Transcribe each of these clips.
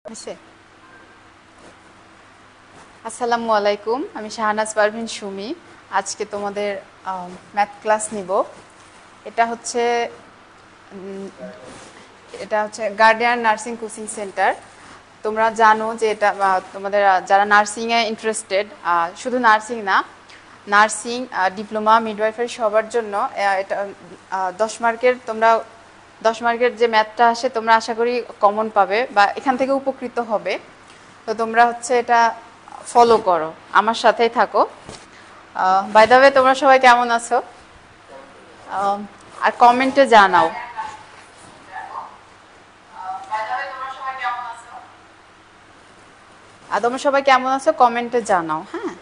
হয়েছে? আসসালামু আলাইকুম, আমি শাহনাজ পারভিন সুমি। আজকে তোমাদের ম্যাথ ক্লাস নিব। এটা হচ্ছে উম, এটা হচ্ছে গার্ডিয়ান নার্সিং কোচিং সেন্টার। তোমরা জানো যে এটা তোমাদের যারা নার্সিংয়ে ইন্টারেস্টেড, শুধু নার্সিং না, নার্সিং, ডিপ্লোমা, মিডওয়াইফারি সবার জন্য এটা 10 মার্কের। তোমরা 10 মার্কের যে ম্যাথটা আসে তোমরা আশা করি কমন পাবে বা এখান থেকে উপকৃত হবে। তো তোমরা হচ্ছে এটা ফলো করো, আমার সাথেই থাকো। বাই দ্য ওয়ে, তোমরা সবাই কেমন আছো? আর কমেন্টে জানাও। আর তোমরা সবাই কেমন আছো কমেন্টে জানাও, হ্যাঁ?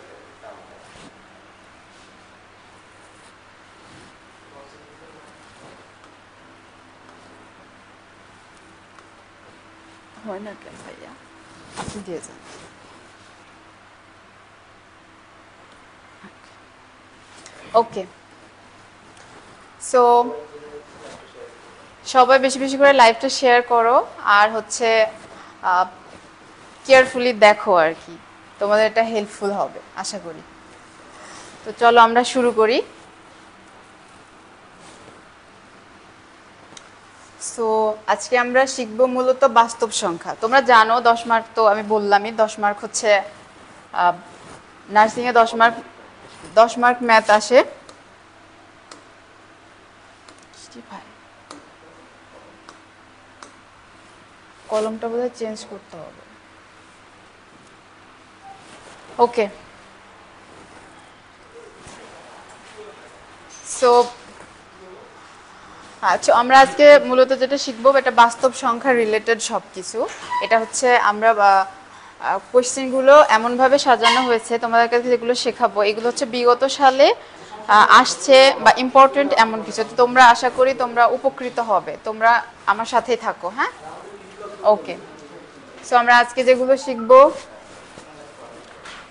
হয় না কেন ভাইয়া, আপনি দিয়ে যান। ওকে, সো সবাই বেশি বেশি করে লাইভটা শেয়ার করো। আর হচ্ছে কেয়ারফুলি দেখো আর কি, তোমাদের এটা হেল্পফুল হবে আশা করি। তো চলো আমরা শুরু করি। সো আজকে আমরা শিখবো মূলত বাস্তব সংখ্যা। তোমরা জানো 10 মার্ক, তো আমি বললামই 10 মার্ক হচ্ছে নার্সিংয়ে 10 মার্ক, 10 মার্ক ম্যাথ আসে। ভাই, কলমটা বোধহয় চেঞ্জ করতে হবে। ওকে, সো আচ্ছা, আমরা আজকে মূলত যেটা শিখবো এটা বাস্তব সংখ্যা রিলেটেড সব কিছু। এটা হচ্ছে আমরা কোয়েশ্চেনগুলো এমনভাবে সাজানো হয়েছে, তোমাদের কাছে যেগুলো শেখাবো এগুলো হচ্ছে বিগত সালে আসছে বা ইম্পর্টেন্ট এমন কিছু। তো তোমরা আশা করি তোমরা উপকৃত হবে, তোমরা আমার সাথেই থাকো, হ্যাঁ? ওকে, সো আমরা আজকে যেগুলো শিখবো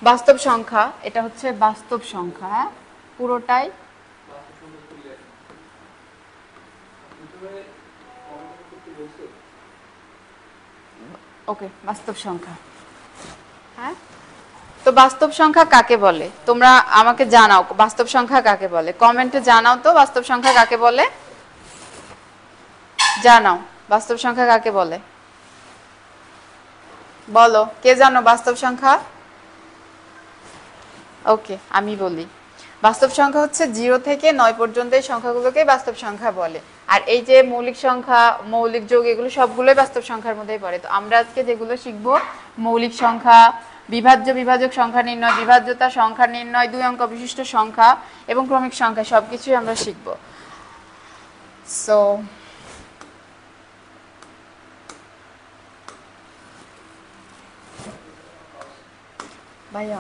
বাস্তব সংখ্যা, এটা হচ্ছে বাস্তব সংখ্যা, হ্যাঁ, পুরোটাই। ওকে, বাস্তব সংখ্যা, হ্যাঁ। তো বাস্তব সংখ্যা কাকে বলে তোমরা আমাকে জানাও, বাস্তব সংখ্যা কাকে বলে কমেন্টে জানাও। তো বাস্তব সংখ্যা কাকে বলে জানাও, বাস্তব সংখ্যা কাকে বলে বলো, কে জানো বাস্তব সংখ্যা? ওকে, আমি বলি। বাস্তব সংখ্যা হচ্ছে 0 থেকে 9 পর্যন্ত এই সংখ্যাগুলোকে বাস্তব সংখ্যা বলে। আর এই যে মৌলিক সংখ্যা, মৌলিক যোগ, এগুলো সবগুলোই বাস্তব সংখ্যার মধ্যেই পড়ে। তো আমরা আজকে যেগুলো শিখবো মৌলিক সংখ্যা, বিভাজ্য বিভাজক সংখ্যা নির্ণয়, বিভাজ্যতা সংখ্যা নির্ণয়, 2 অঙ্ক বিশিষ্ট সংখ্যা এবং ক্রমিক সংখ্যা, সবকিছুই আমরা শিখবো। সো ভাইয়া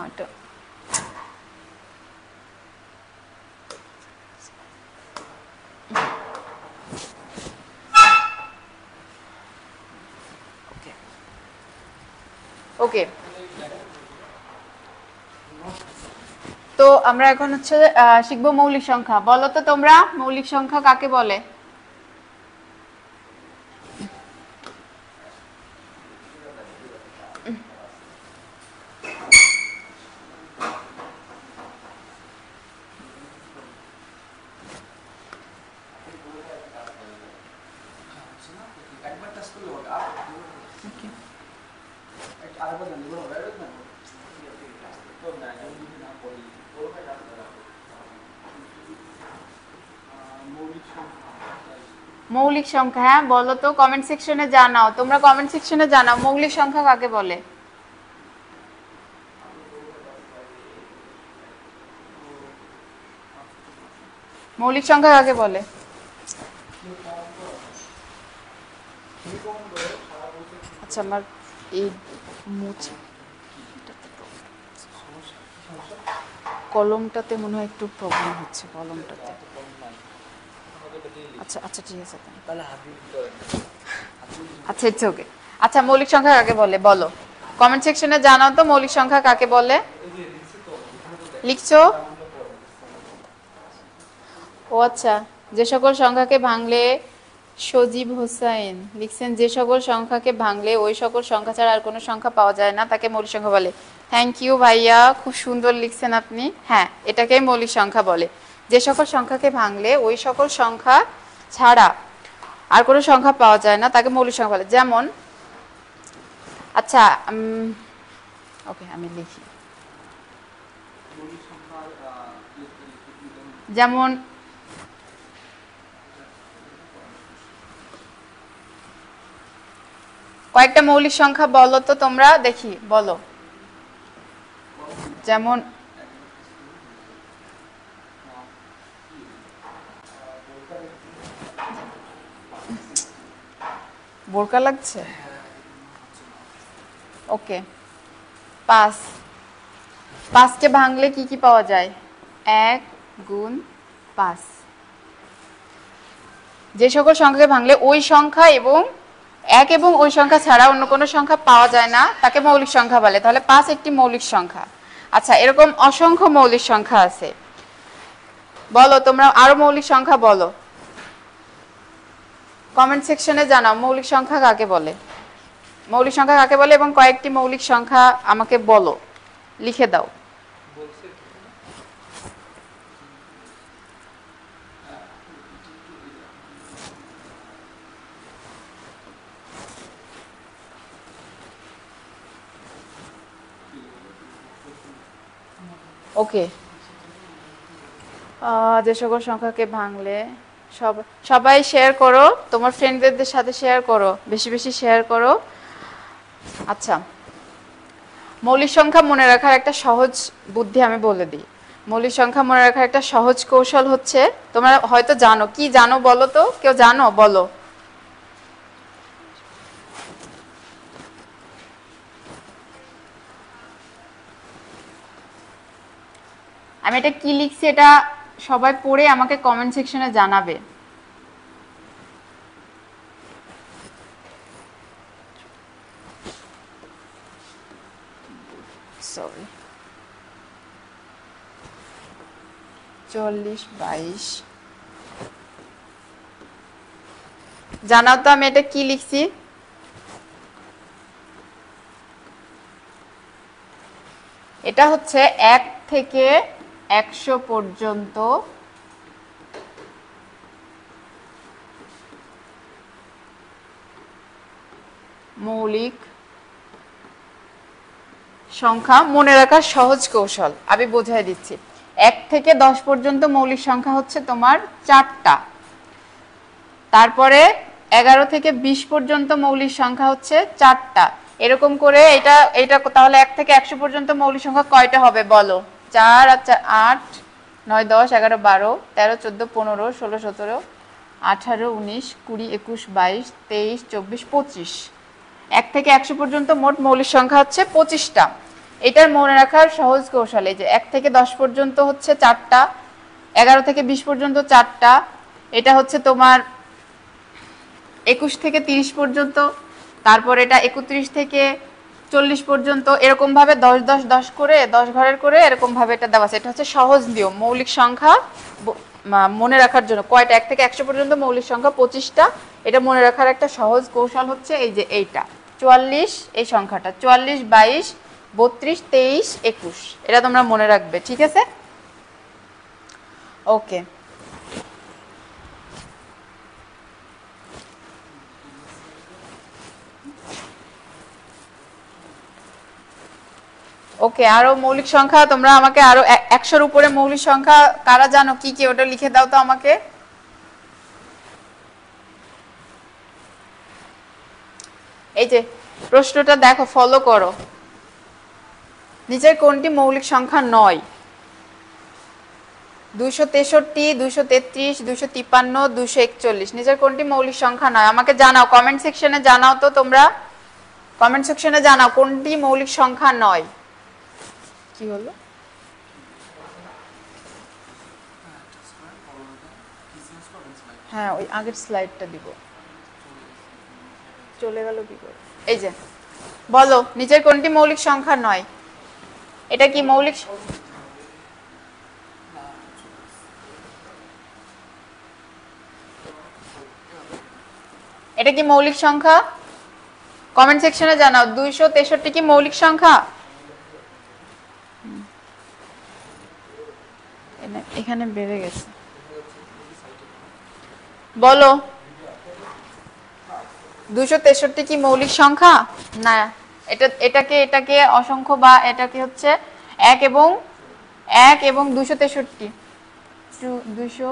ওকে, তো আমরা এখন হচ্ছে শিখবো মৌলিক সংখ্যা। বলো তো তোমরা মৌলিক সংখ্যা কাকে বলে? মৌলিক সংখ্যা, হ্যাঁ বলো তো, কমেন্ট সেকশনে জানাও, তোমরা কমেন্ট সেকশনে জানাও মৌলিক সংখ্যা কাকে বলে। মৌলিক সংখ্যা কাকে বলে? আচ্ছা, আমার এই মুছে কলমটাতে মনে হয় একটু প্রবলেম হচ্ছে, কলমটাতে। আচ্ছা আচ্ছা, ঠিক আছে তাহলে। আচ্ছা, ইটস ওকে। আচ্ছা, মৌলিক সংখ্যা কাকে বলে বলো, কমেন্ট সেকশনে জানাও তো মৌলিক সংখ্যা কাকে বলে। লিখছো? ও আচ্ছা, যে সকল সংখ্যাকে ভাঙলে সজীব হোসাইন লিখছেন যে সকল সংখ্যাকে ভাঙলে ওই সকল সংখ্যা ছাড়া আর কোনো সংখ্যা পাওয়া যায় না তাকে মৌলিক সংখ্যা বলে। থ্যাংক ইউ ভাইয়া, খুব সুন্দর লিখছেন আপনি। হ্যাঁ, এটাকেই মৌলিক সংখ্যা বলে। যে সকল সংখ্যাকে ভাঙলে ওই সকল সংখ্যা ছাড়া আর কোনো সংখ্যা পাওয়া যায় না তাকে মৌলিক সংখ্যা বলে। যেমন, আচ্ছা ওকে আমি লিখি। যেমন কয়েকটা মৌলিক সংখ্যা বলো তো তোমরা, দেখি বলো। যেমন বোরকা লাগছে, ওকে। 5, 5কে ভাঙলে কি কি পাওয়া যায়? 1 গুণ 5। যে সকল সংখ্যাকে ভাঙলে ওই সংখ্যা এবং 1 এবং ওই সংখ্যা ছাড়া অন্য কোনো সংখ্যা পাওয়া যায় না তাকে মৌলিক সংখ্যা বলে। তাহলে 5 একটি মৌলিক সংখ্যা। আচ্ছা, এরকম অসংখ্য মৌলিক সংখ্যা আছে। বলো তোমরা আরো মৌলিক সংখ্যা বলো, কমেন্ট সেকশনে জানাও মৌলিক সংখ্যা কাকে বলে, মৌলিক সংখ্যা কাকে বলে এবং কয়েকটি মৌলিক সংখ্যা আমাকে বলো, লিখে দাও। ওকে, যে সকল সংখ্যাকে ভাঙলে সবাই শেয়ার করো, তোমার ফ্রেন্ডদের সাথে শেয়ার করো, বেশি বেশি শেয়ার করো। আচ্ছা, মৌলিক সংখ্যা মনে রাখার একটা সহজ বুদ্ধি আমি বলে দিই। মৌলিক সংখ্যা মনে রাখার একটা সহজ কৌশল হচ্ছে, তোমরা হয়তো জানো, কি জানো বলো তো, কেউ জানো বলো। আমি এটা কি লিখছি এটা সবাই পড়ে আমাকে কমেন্ট সেকশনে জানাবে। সরি, 40, 22 জানাও তো আমি এটা কি লিখছি। এটা হচ্ছে 1 থেকে 100 পর্যন্ত মৌলিক সংখ্যা মনে রাখার সহজ কৌশল আমি বোঝাই দিচ্ছি। 1 থেকে 10 পর্যন্ত মৌলিক সংখ্যা হচ্ছে তোমার 4টা। তারপরে 11 থেকে 20 পর্যন্ত মৌলিক সংখ্যা হচ্ছে 4টা। এরকম করে এটা তাহলে 1 থেকে 100 পর্যন্ত মৌলিক সংখ্যা কয়টা হবে বলো? 4 আর 4 8, 9 10 11 12 13 14 15 16 17 18 19 20 21 22 23 24 25। 1 থেকে 100 পর্যন্ত মোট মৌলিক সংখ্যা হচ্ছে 25টা। এটার মনে রাখার সহজ কৌশল এই যে 1 থেকে 10 পর্যন্ত হচ্ছে 4টা, 11 থেকে 20 পর্যন্ত 4টা, এটা হচ্ছে তোমার 21 থেকে 30 পর্যন্ত, তারপর এটা 31 থেকে 40 পর্যন্ত, এরকম ভাবে 10 10 10 করে 10 ঘরের করে এরকম ভাবে এটা দেওয়া আছে। এটা হচ্ছে সহজ নিয়ম মৌলিক সংখ্যা মনে রাখার জন্য। কয়টা? 1 থেকে 100 পর্যন্ত মৌলিক সংখ্যা 25টা। এটা মনে রাখার একটা সহজ কৌশল হচ্ছে এই যে এইটা 44, এই সংখ্যাটা 44 22 32 23 21, এটা তোমরা মনে রাখবে, ঠিক আছে? ওকে, ওকে। আরো মৌলিক সংখ্যা তোমরা আমাকে আরো 100-র উপরে মৌলিক সংখ্যা কারা জানো কি কি, ওটা লিখে দাও তো আমাকে। এই যে প্রশ্নটা দেখো, ফলো করো। নিচের কোনটি মৌলিক সংখ্যা নয়? 263, 233, 253, 241, নিচের কোনটি মৌলিক সংখ্যা নয়? আমাকে জানাও, কমেন্ট সেকশনে জানাও তো তোমরা, কমেন্ট সেকশনে জানাও কোনটি মৌলিক সংখ্যা নয়। কি হলো? হ্যাঁ, ওই আগের স্লাইডটা দিব, চলে গেল কি করে? এই যে বলো, নিচের কোনটি মৌলিক সংখ্যা নয়? এটা কি মৌলিক? এটা কি মৌলিক সংখ্যা? কমেন্ট সেকশনে জানাও 263 কি মৌলিক সংখ্যা? এখানে বেড়ে গেছে, বলো 263 কি মৌলিক সংখ্যা? না, এটাকে অসংখ্য বা এটাকে হচ্ছে 1 এবং 263 200,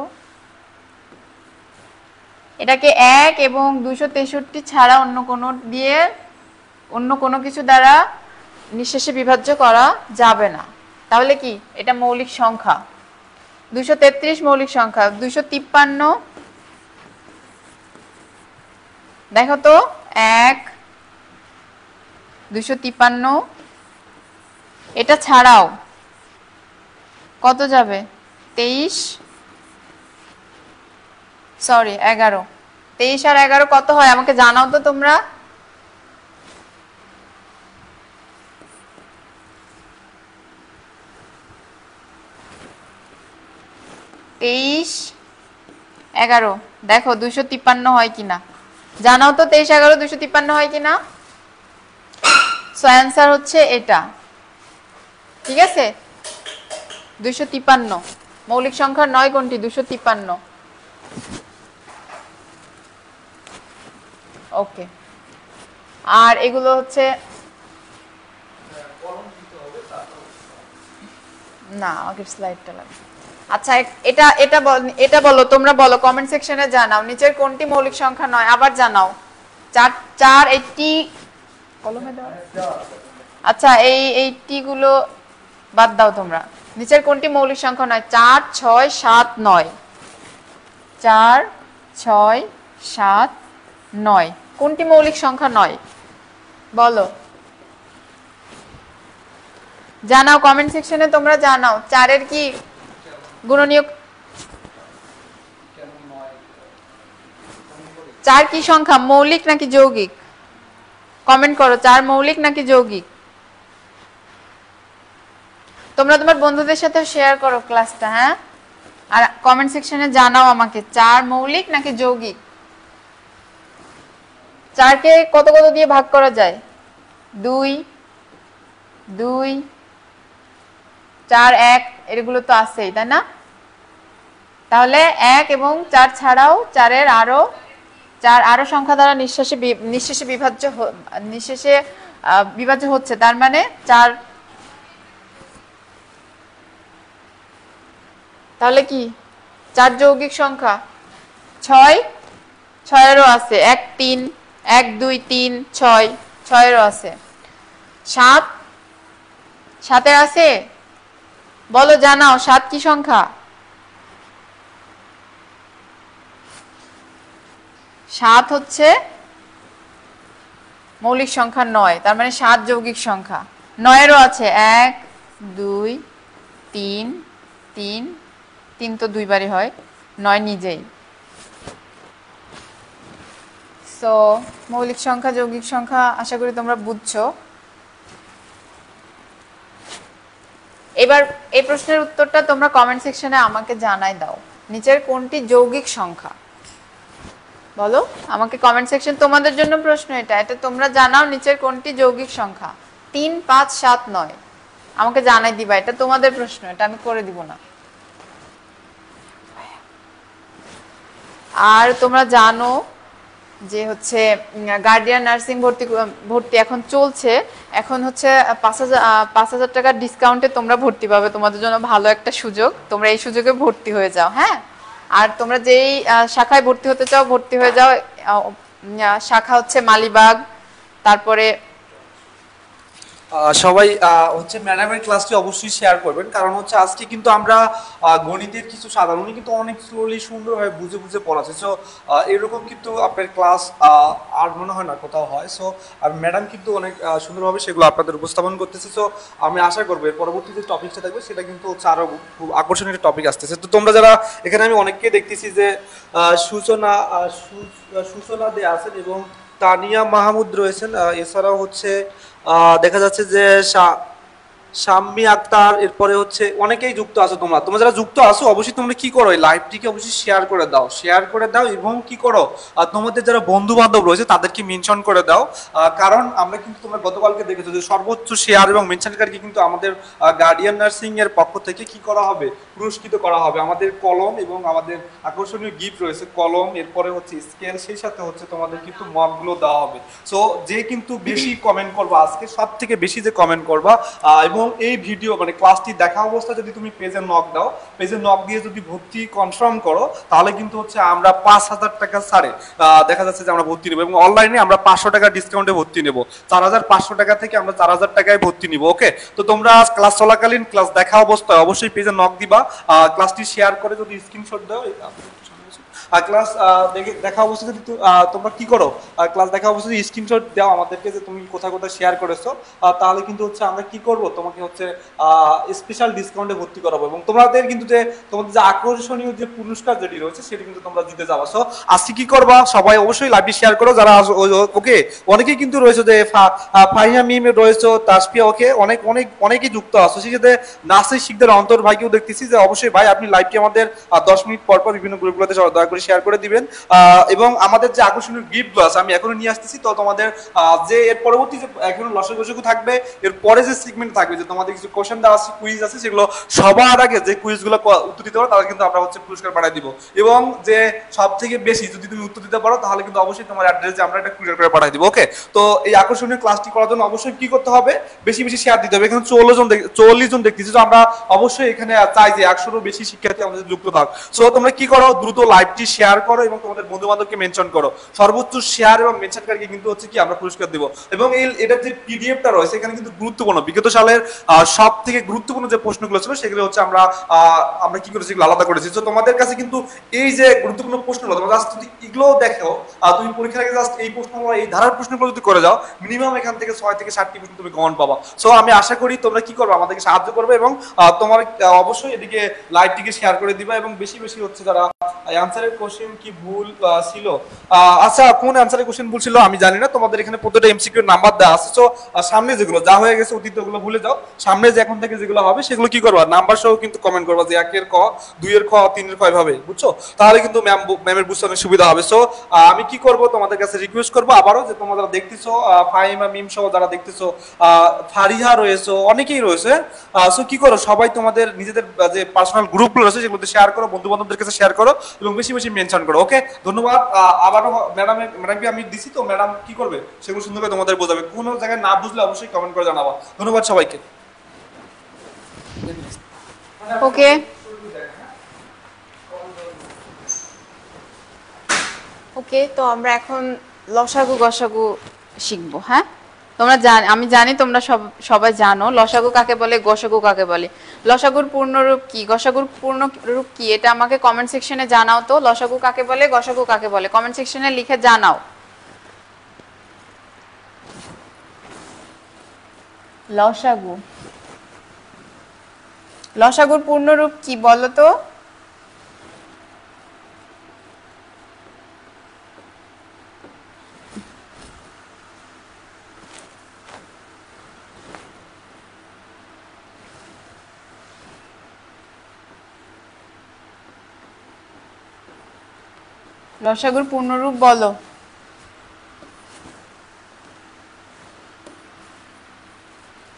এটাকে 1 এবং 263 ছাড়া অন্য কোনো কিছু দ্বারা নিঃশেষে বিভাজ্য করা যাবে না। তাহলে কি এটা মৌলিক সংখ্যা? 233 মৌলিক সংখ্যা। 253 দেখো তো, 1 253 এটা ছাড়াও কত যাবে? 23 সরি 11। 23 আর 11 কত হয় আমাকে জানাও তো তোমরা। তেইশ 11 দেখো 253 হয় কিনা জানাও তো। 23 11 253 হয় কিনা? সো অ্যান্সার হচ্ছে এটা। ঠিক আছে, 253 মৌলিক সংখ্যা 9 কোনটি? 253। ওকে, আর এগুলো হচ্ছে না, আমাকে স্লাইডটা লাগবে। আচ্ছা, এটা বলো, তোমরা বলো, কমেন্ট সেকশনে জানাও নিচের কোনটি মৌলিক সংখ্যা নয়। আবার জানাও। 4 80 কলমে দাও। আচ্ছা, এই টি গুলো বাদ দাও তোমরা। নিচের কোনটি মৌলিক সংখ্যা নয়? 4 6 7 9। 4 6 7 9 কোনটি মৌলিক সংখ্যা নয় বলো, জানাও কমেন্ট সেকশনে। তোমরা জানাও 4 এর কি গুণনীয়ক? 4 কি সংখ্যা, মৌলিক নাকি যৌগিক? কমেন্ট করো, 4 মৌলিক নাকি যৌগিক? তোমরা তোমার বন্ধুদের সাথে শেয়ার করো ক্লাসটা, হ্যাঁ? আর কমেন্ট সেকশনে জানাও আমাকে 4 মৌলিক নাকি যৌগিক। 4 কে কত কত দিয়ে ভাগ করা যায়? 2 2 4 1 এগুলো তো আছেই, তাই না? তাহলে 1 এবং 4 ছাড়াও 4 আরো সংখ্যা দ্বারা নিঃশেষে বিভাজ্য হচ্ছে। তার মানে 4, তাহলে কি 4 যৌগিক সংখ্যা। 6 এরও আছে, 1 3 1 2 3 6 এরও আছে। 7 এর আছে, বলো, জানাও 7 কি সংখ্যা? 7 হচ্ছে মৌলিক সংখ্যা 9, তার মানে 7 যৌগিক সংখ্যা। 9 এরও আছে, 1 2 3 3 তো 2 বারই হয়, 9 নিজেই। সো মৌলিক সংখ্যা যৌগিক সংখ্যা আশা করি তোমরা বুঝছো। এবার এই প্রশ্নের উত্তরটা তোমরা কমেন্ট সেকশনে আমাকে জানাই দাও। নিচের কোনটি যৌগিক সংখ্যা বলো আমাকে কমেন্ট সেকশন। তোমাদের জন্য প্রশ্ন এটা তোমরা জানাও নিচের কোনটি যৌগিক সংখ্যা। 3 5 7 9 আমাকে জানাই দিবা। এটা তোমাদের প্রশ্ন, এটা আমি করে দিব না। আর তোমরা জানো যে হচ্ছে গার্ডিয়ান নার্সিং ভর্তি এখন চলছে। এখন হচ্ছে 5,000 টাকার ডিসকাউন্টে তোমরা ভর্তি পাবে। তোমাদের জন্য ভালো একটা সুযোগ, তোমরা এই সুযোগে ভর্তি হয়ে যাও, হ্যাঁ? আর তোমরা যেই শাখায় ভর্তি হতে চাও ভর্তি হয়ে যাও। শাখা হচ্ছে মালিবাগ। তারপরে সবাই হচ্ছে ম্যাডামের ক্লাসটি অবশ্যই শেয়ার করবেন, কারণ হচ্ছে আজকে কিন্তু আমরা গণিতের কিছু সাধারণ, উনি কিন্তু অনেক স্লোলি সুন্দরভাবে বুঝে বুঝে পড়াচ্ছে। সো এরকম কিন্তু আপনার ক্লাস আর মনে হয় না কোথাও হয়। সো ম্যাডাম কিন্তু অনেক সুন্দরভাবে সেগুলো আপনাদের উপস্থাপন করতেছে। সো আমি আশা করবো এর পরবর্তী যে টপিকটা থাকবে সেটা কিন্তু হচ্ছে আরও খুব আকর্ষণীয় একটা টপিক আসতেছে। তো তোমরা যারা এখানে, আমি অনেককে দেখতেছি যে সূচনা দেয়া আছেন এবং তানিয়া মাহমুদ রয়েছেন। এছাড়াও হচ্ছে দেখা যাচ্ছে যে শাম্মী আক্তার, এরপরে হচ্ছে অনেকেই যুক্ত আছো। তোমরা যারা যুক্ত আছো অবশ্যই তোমরা কি করো, এই লাইভটিকে অবশ্যই শেয়ার করে দাও এবং কি করো, তোমাদের যারা বন্ধু বান্ধব রয়েছে তাদেরকে মেনশন করে দাও। কারণ আমরা কিন্তু তোমরা গতকালকে দেখেছো যে সর্বোচ্চ শেয়ার এবং মেনশনকারীকে কিন্তু আমাদের গার্ডিয়ান নার্সিং এর পক্ষ থেকে কি করা হবে, পুরস্কৃত করা হবে। আমাদের কলম এবং আমাদের আকর্ষণীয় গিফট রয়েছে, কলম, এরপরে হচ্ছে স্কেল, সেই সাথে হচ্ছে তোমাদের কিন্তু মগগুলো দেওয়া হবে। সো যে কিন্তু বেশি কমেন্ট করবা, আজকে সব থেকে বেশি যে কমেন্ট করবা এবং এই ভিডিও মানে ক্লাসটি দেখা অবস্থায় যদি তুমি পেজে নক দাও, পেজে নক দিয়ে যদি ভর্তি কনফার্ম করো, তাহলে কিন্তু হচ্ছে আমরা 5,000 টাকা ছাড়ে দেখা যাচ্ছে যে আমরা ভর্তি নেবো এবং অনলাইনে আমরা 500 টাকা ডিসকাউন্টে ভর্তি নেবো। 4,500 টাকা থেকে আমরা 4,000 টাকায় ভর্তি নিব। ওকে, তো তোমরা ক্লাস চলাকালীন ক্লাস দেখা অবস্থায় অবশ্যই পেজে নক দিবা, ক্লাসটি শেয়ার করে যদি স্ক্রিনশট দাও, ক্লাস দেখা অবস্থায় যদি তোমরা কি করো, ক্লাস দেখা অবস্থায় স্ক্রিনশট দাও আমাদেরকে যে তুমি কোথায় কোথায় শেয়ার করেছো, তাহলে কিন্তু হচ্ছে আমরা কি করব, তোমাকে হচ্ছে স্পেশাল ডিসকাউন্টে ভর্তি করাবো এবং তোমাদের কিন্তু যে তোমাদের যে আকর্ষণীয় যে পুরস্কার যেটি রয়েছে সেটি কিন্তু তোমরা জিতে যাবা। সো আজকে কি করবা, সবাই অবশ্যই লাইভটি শেয়ার করো যারা ওকে। অনেকেই কিন্তু রয়েছে যে ফাহিয়া মিম রয়েছে, তাসফিয়া, ওকে, অনেকেই যুক্ত আছো। সেই সাথে নাসির শিকদার অন্তর ভাইকেও দেখতেছি যে অবশ্যই ভাই আপনি লাইভটি আমাদের 10 মিনিট পর পর বিভিন্ন গ্রুপগুলোতে দয়া করে শেয়ার করে দিবেন এবং আমাদের যে আকর্ষণীয় গিফটগুলো আছে আমি এখনো নিয়ে আসতেছি। তো তোমাদের যে এর পরবর্তী যে এখনো লসাগু থাকবে, এর পরে যে সেগমেন্ট থাকবে যে তোমাদের কিছু কোশ্চেন দেওয়া আছে, কুইজ আছে, সেগুলো সবার আগে যে কুইজগুলো উত্তর দিতে পারো তাহলে কিন্তু আমরা হচ্ছে পুরস্কার পাঠিয়ে দিব এবং যে সব থেকে বেশি যদি তুমি উত্তর দিতে পারো তাহলে কিন্তু অবশ্যই তোমার অ্যাড্রেসে আমরা একটা কুরিয়ার করে পাঠিয়ে দিব। ওকে, তো এই আকর্ষণীয় ক্লাসটি করার জন্য অবশ্যই কি করতে হবে, বেশি বেশি শেয়ার দিতে হবে। এখানে 44 জন দেখতেছি, তো আমরা অবশ্যই এখানে চাই যে 100-এরও বেশি শিক্ষার্থী আমাদের যুক্ত থাক। সো তোমরা কি করো, দ্রুত লাইভটি শেয়ার করো এবং তোমাদের বন্ধু বান্ধবকে মেনশন করো। সর্বোচ্চ শেয়ার এবং মেনশনকারীকে কিন্তু হচ্ছে কি আমরা পুরস্কার দিব এবং এটার যে পিডিএফটা রয়েছে এখানে কিন্তু গুরুত্বপূর্ণ বিগত সালের সব থেকে গুরুত্বপূর্ণ যে প্রশ্নগুলো ছিল সেগুলো হচ্ছে আমরা কি করেছি, এগুলো আলাদা করেছি। তো তোমাদের কাছে কিন্তু এই যে গুরুত্বপূর্ণ প্রশ্নগুলো তোমরা জাস্ট যদি এগুলো দেখো, তুমি পরীক্ষার আগে জাস্ট এই প্রশ্নগুলো, এই ধারার প্রশ্নগুলো যদি করে যাও, মিনিমাম এখান থেকে 6 থেকে 7টি প্রশ্ন তুমি কমন পাবা। সো আমি আশা করি তোমরা কি করবে, আমাদেরকে সাহায্য করবে এবং তোমার অবশ্যই এদিকে লাইভটিকে শেয়ার করে দিবা এবং বেশি বেশি হচ্ছে যারা অ্যানসারের কোশ্চেন কি ভুল ছিল, আচ্ছা কোন অ্যানসারের কোশ্চেন ভুল ছিল আমি জানি না, তোমাদের এখানে প্রত্যেকটা এমসিকিউ নাম্বার দেওয়া আছে। সো সামনে যেগুলো যা হয়ে গেছে অতীত ওগুলো ভুলে যাও, সামনে যে এখন থেকে যেগুলো হবে সেগুলো কি করবা, নাম্বার সহ কিন্তু কমেন্ট করবা যে 1 এর ক, 2 এর খ, 3 এর খ, এভাবে, বুঝছো? তাহলে কিন্তু ম্যামের বুঝতে অনেক সুবিধা হবে। সো আমি কি করব, তোমাদের কাছে রিকোয়েস্ট করবো আবারও যে তোমরা যারা দেখতেছো, ফাহিমা মিম সহ যারা দেখতেছো, ফারিহা রয়েছে, অনেকেই রয়েছে, সো কি করো সবাই তোমাদের নিজেদের যে পার্সোনাল গ্রুপগুলো রয়েছে সেগুলোতে শেয়ার করো, বন্ধু বান্ধবদের কাছে শেয়ার করো এবং বেশি বেশি মেনশন করো। ওকে, ধন্যবাদ। আবারও ম্যাডামকে আমি দিছি, তো ম্যাডাম কি করবে সেগুলো সুন্দর করে তোমাদের বোঝাবে। কোনো জায়গায় না বুঝলে অবশ্যই কমেন্ট করে জানাবা। ধন্যবাদ সবাইকে। ওকে, ওকে, তো আমরা এখন লসাগু গসাগু শিখবো। হ্যাঁ, আমি জানি তোমরা সবাই জানো লসাগু কাকে বলে, গসাগু কাকে বলে। লসাগুর পূর্ণরূপ কি, গসাগুর পূর্ণরূপ কি, এটা আমাকে কমেন্ট সেকশনে জানাও। তো লসাগু কাকে বলে, গসাগু কাকে বলে, কমেন্ট সেকশনে লিখে জানাও। লসাগুর পূর্ণরূপ কি বলো তো? লসাগুর পূর্ণরূপ বলো।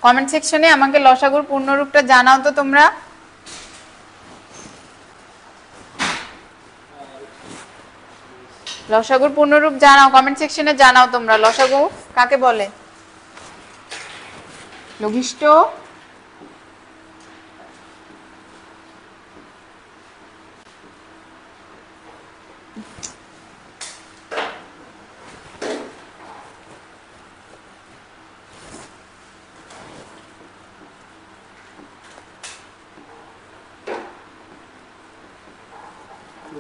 কমেন্ট সেকশনে আমাকে লসাগুর পূর্ণরূপটা জানাও তো তোমরা। লসাগুর পূর্ণরূপ জানাও, কমেন্ট সেকশনে জানাও তোমরা লসাগু কাকে বলে। লঘিষ্ঠ,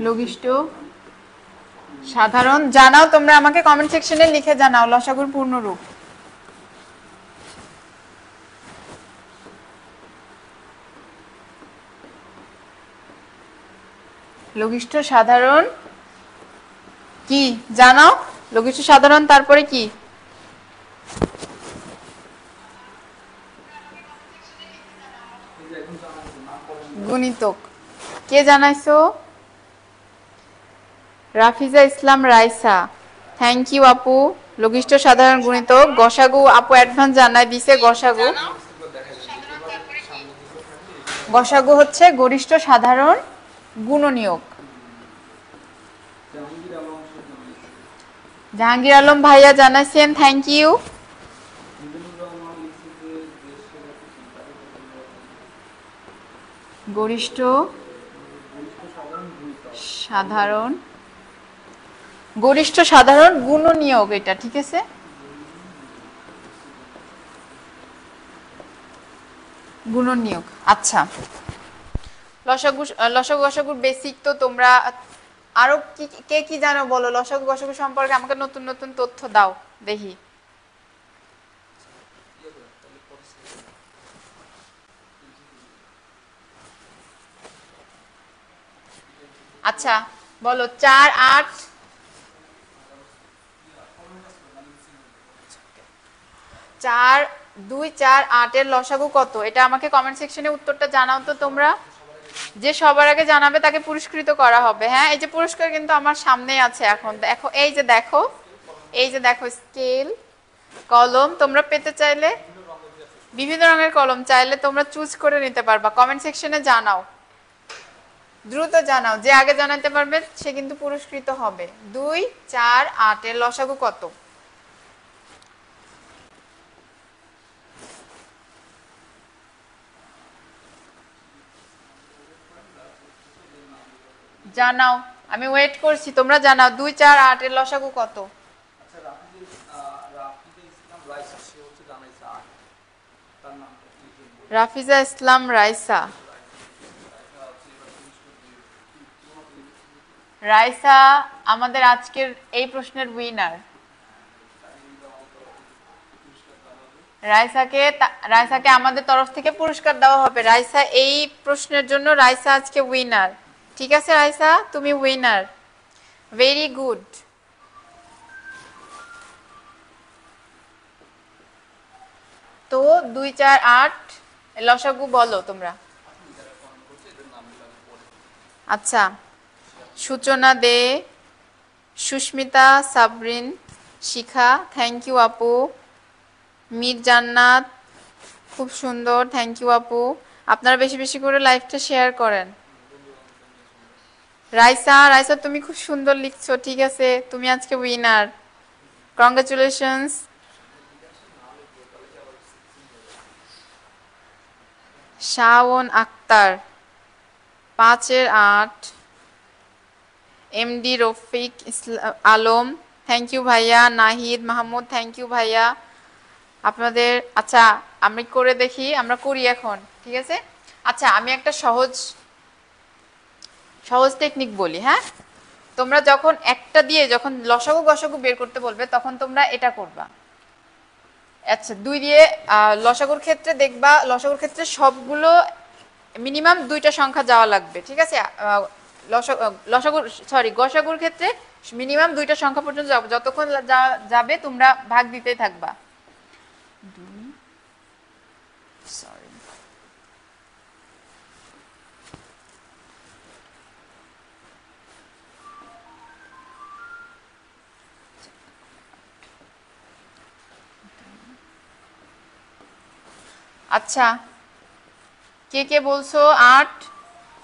লঘিষ্ঠ, সাধারণ জানাও তোমরা আমাকে কমেন্ট সেকশনে লিখে জানাও লসাগুর পূর্ণরূপ। লঘিষ্ঠ সাধারণ কি জানাও, লঘিষ্ঠ সাধারণ তারপরে কি? গুণিতক কে জানাইছো? রাফিজা ইসলাম রাইসা, থ্যাংক ইউ আপু। লঘিষ্ঠ সাধারণ গুণিতক গসাগু আপু অ্যাডভান্স জানাই দিছে। গসাগু হচ্ছে গরিষ্ঠ সাধারণ গুণনীয়ক। জাহাঙ্গীর আলম ভাইয়া জানাইছেন, থ্যাংক ইউ। গরিষ্ঠ সাধারণ গুণনীয়ক, এটা ঠিক আছে। গুণনীয়ক। আচ্ছা, লসাগু গসাগুর বেসিক তো তোমরা আরো কে কি জানো বলো লসাগু গসাগু সম্পর্কে, আমাকে নতুন নতুন তথ্য দাও দেখি। আচ্ছা বলো, 4 8 4 2 4 8 এর লসাগু কত? এটা আমাকে কমেন্ট সেকশনে উত্তরটা জানাও তো তোমরা। যে সবার আগে জানাবে তাকে পুরস্কৃত করা হবে। হ্যাঁ, এই যে পুরস্কার কিন্তু আমার সামনেই আছে এখন। দেখো, এই যে দেখো স্কেল, কলম। তোমরা পেতে চাইলে বিভিন্ন রঙের কলম চাইলে তোমরা চুজ করে নিতে পারবা। কমেন্ট সেকশনে জানাও, দ্রুত জানাও। যে আগে জানাতে পারবে সে কিন্তু পুরস্কৃত হবে। 2 4 8 এর লসাগু কত? জানাও, আমি ওয়েট করছি, তোমরা জানাও 2 4 8 এর লসাগু কত? রাফিজা ইসলাম রাইসা। রাইসা আমাদের আজকের এই প্রশ্নের উইনার। রাইসাকে আমাদের তরফ থেকে পুরস্কার দেওয়া হবে। রাইসা এই প্রশ্নের জন্য রাইসা আজকে উইনার। ঠিক আছে রাইসা, তুমি উইনার। Very good. তো 2 4 8 লসাগু বলো তোমরা। আচ্ছা, সূচনা দে, সুস্মিতা, সাবরিন, শিখা, থ্যাংক ইউ আপু। মীর জান্নাত, খুব সুন্দর, থ্যাংক ইউ আপু। আপনারা বেশি বেশি করে লাইভটা শেয়ার করেন। রাইসা তুমি খুব সুন্দর লিখছো, ঠিক আছে, তুমি আজকে উইনার। কংগ্রাচুলেশনস। শাওন আক্তার, 5 এর 8। MD Rafiq Alam, thank you ভাইয়া। নাহিদ মাহমুদ, থ্যাংক ইউ ভাইয়া আপনাদের। আচ্ছা, আমি করে দেখি, আমরা করি এখন, ঠিক আছে। আচ্ছা, আমি একটা সহজ টেকনিক বলি। হ্যাঁ, তোমরা যখন একটা দিয়ে যখন লসাগু গসাগু বের করতে বলবে তখন তোমরা এটা করবা। আচ্ছা, 2 দিয়ে লসাগুর ক্ষেত্রে দেখবা, লসাগুর ক্ষেত্রে সবগুলো মিনিমাম 2টা সংখ্যা যাওয়া লাগবে, ঠিক আছে। গসাগুর ক্ষেত্রে মিনিমাম 2টা সংখ্যা পর্যন্ত যাবে। যতক্ষণ যাবে তোমরা ভাগ দিতেই থাকবা। সরি, আচ্ছা, কে কে বলছো 8?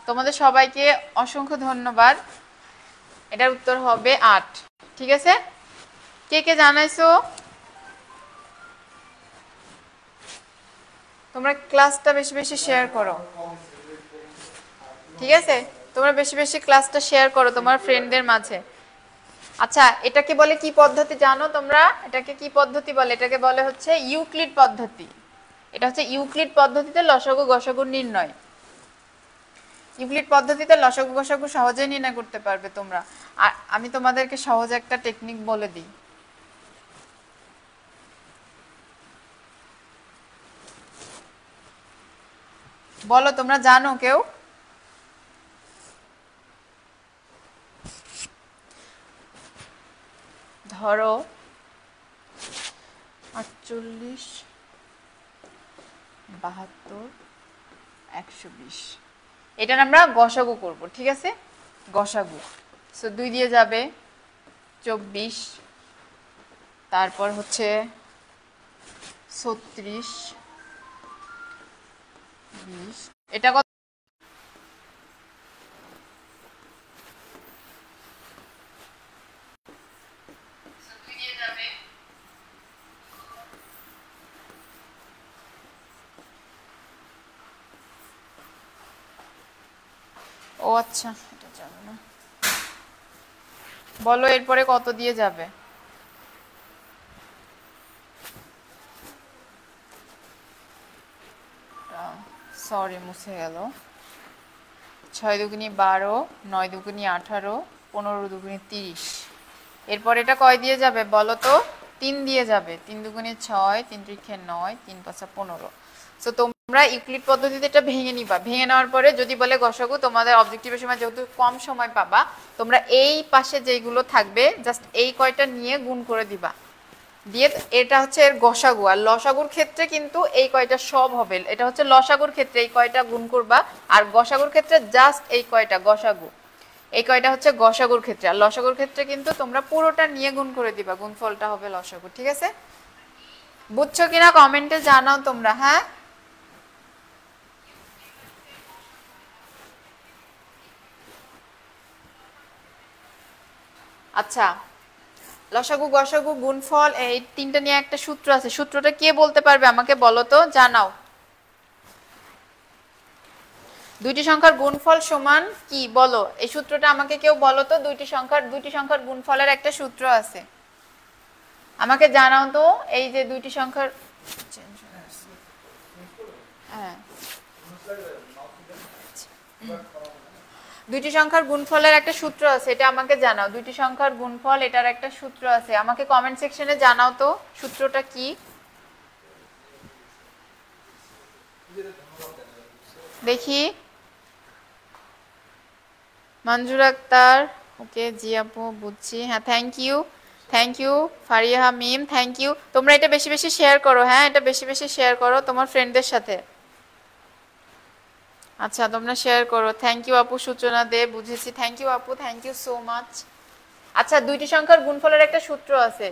তোমাদের সবাইকে অসংখ্য ধন্যবাদ। এটার উত্তর হবে 8, ঠিক আছে। কে কে জানাইছো? তোমরা ক্লাসটা বেশি বেশি শেয়ার করো, ঠিক আছে। তোমরা বেশি বেশি ক্লাসটা শেয়ার করো তোমার ফ্রেন্ডদের মাঝে। আচ্ছা, এটাকে বলে কি পদ্ধতি জানো তোমরা? এটাকে কি পদ্ধতি বলে? এটাকে বলে হচ্ছে ইউক্লিড পদ্ধতি। এটা হচ্ছে ইউক্লিড পদ্ধতিতে লসাগু গসাগু নির্ণয়। ইউক্লিড পদ্ধতিতে লসাগু গসাগু সহজেই নির্ণয় করতে পারবে তোমরা। আর আমি তোমাদেরকে সহজ একটা টেকনিক বলে দিই। বলো, তোমরা জানো কেউ? ধরো 48 72 120, এটার আমরা গসাগু করব, ঠিক আছে? গসাগু। সো 2 দিয়ে যাবে 24, তারপর হচ্ছে 36, 20, এটা কত? ও আচ্ছা, এটা যাবে না। বলো এরপরে কত দিয়ে যাবে? সরি, মুছে গেল। 6 দুগুনি 12, 9 দুগুনি 18, 15 দুগুনি 30। এরপর এটা কয় দিয়ে যাবে বলো তো? 3 দিয়ে যাবে। 3 দুগুনি 6, 3 ত্রিকে 9, 3 পাঁচা 15। সো তোমরা ইউক্লিড পদ্ধতিতে এটা ভেঙে নিবা। ভেঙে নেওয়ার পরে যদি বলে গসাগু, তোমাদের অবজেক্টিভের সময় যেহেতু কম সময় পাবা, তোমরা এই পাশে যেগুলো থাকবে জাস্ট এই কয়টা নিয়ে গুণ করে দিবা, দিয়ে এটা হচ্ছে এর গসাগু। আর লসাগুর ক্ষেত্রে কিন্তু এই কয়টা সব হবে। এটা হচ্ছে লসাগুর ক্ষেত্রে এই কয়টা গুণ করবা, আর গসাগুর ক্ষেত্রে জাস্ট এই কয়টা গসাগু, এই কয়টা হচ্ছে গসাগুর ক্ষেত্রে। আর লসাগুর ক্ষেত্রে কিন্তু তোমরা পুরোটা নিয়ে গুণ করে দিবা, গুণফলটা হবে লসাগু, ঠিক আছে? বুঝছো কিনা কমেন্টে জানাও তোমরা। হ্যাঁ, আচ্ছা। লসাগু, গসাগু, গুণফল, এই তিনটা নিয়ে একটা সূত্র আছে। সূত্রটা কে বলতে পারবে আমাকে বলো তো, জানাও। দুইটি সংখ্যার গুণফল সমান কি বলো, এই সূত্রটা আমাকে কেউ বলো তো। দুইটি সংখ্যার গুণফলের একটা সূত্র আছে, আমাকে জানাও তো। এই যে দুইটি সংখ্যার, হ্যাঁ, দুইটি সংখ্যার গুণফলের একটা সূত্র আছে, এটা আমাকে জানাও। দুইটি সংখ্যার গুণফল, এটার একটা সূত্র আছে, আমাকে কমেন্ট সেকশনে জানাও তো সূত্রটা কি। দেখি। মঞ্জুর আক্তার, ওকে, জি আপু, বুঝছি। হ্যাঁ, thank you Faria Mim, thank you. তোমরা এটা বেশি বেশি শেয়ার করো, হ্যাঁ, এটা বেশি বেশি শেয়ার করো তোমার ফ্রেন্ডদের সাথে। আচ্ছা, তোমরা শেয়ার করো। থ্যাংক ইউ আপু, সূচনা দে, বুঝেছি। থ্যাংক ইউ আপু, থ্যাংক ইউ সো মাচ। আচ্ছা, দুইটি সংখ্যার গুণফলের একটা সূত্র আছে,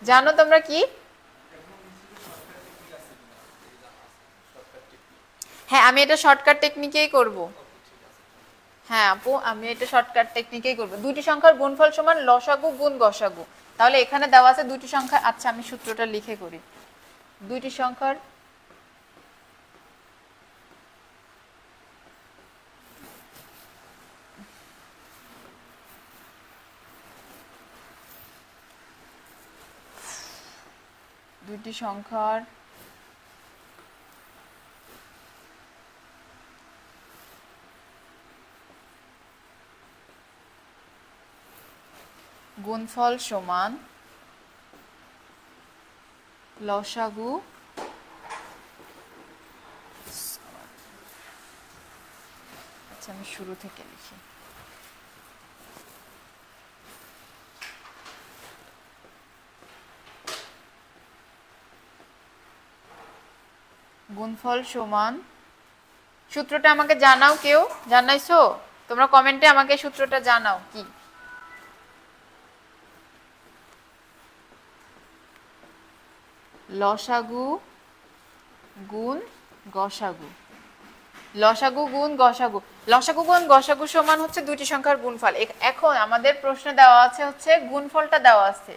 জানো তোমরা কি? হ্যাঁ, আমি এটা শর্টকাট টেকনিকেই করব। হ্যাঁ আপু, আমি এটা শর্টকাট টেকনিকেই করব। দুইটি সংখ্যার গুণফল সমান লসাগু গুণ গসাগু। তাহলে এখানে দেওয়া আছে দুইটি সংখ্যা। আচ্ছা, আমি সূত্রটা লিখে করি। দুইটি সংখ্যার দুইটি সংখ্যার গুণফল সমান লসাগু আচ্ছা, আমি শুরু থেকে লিখি। গুণফল সমান, সূত্রটা আমাকে জানাও। কেউ জানাইছো? তোমরা কমেন্টে আমাকে সূত্রটা জানাও কি। লসাগু গুণ গসাগু, লসাগু গুণ গসাগু। লসাগু গুণ গসাগু সমান হচ্ছে দুইটি সংখ্যার গুণফল। এখন আমাদের প্রশ্নে দেওয়া আছে হচ্ছে গুণফলটা দেওয়া আছে,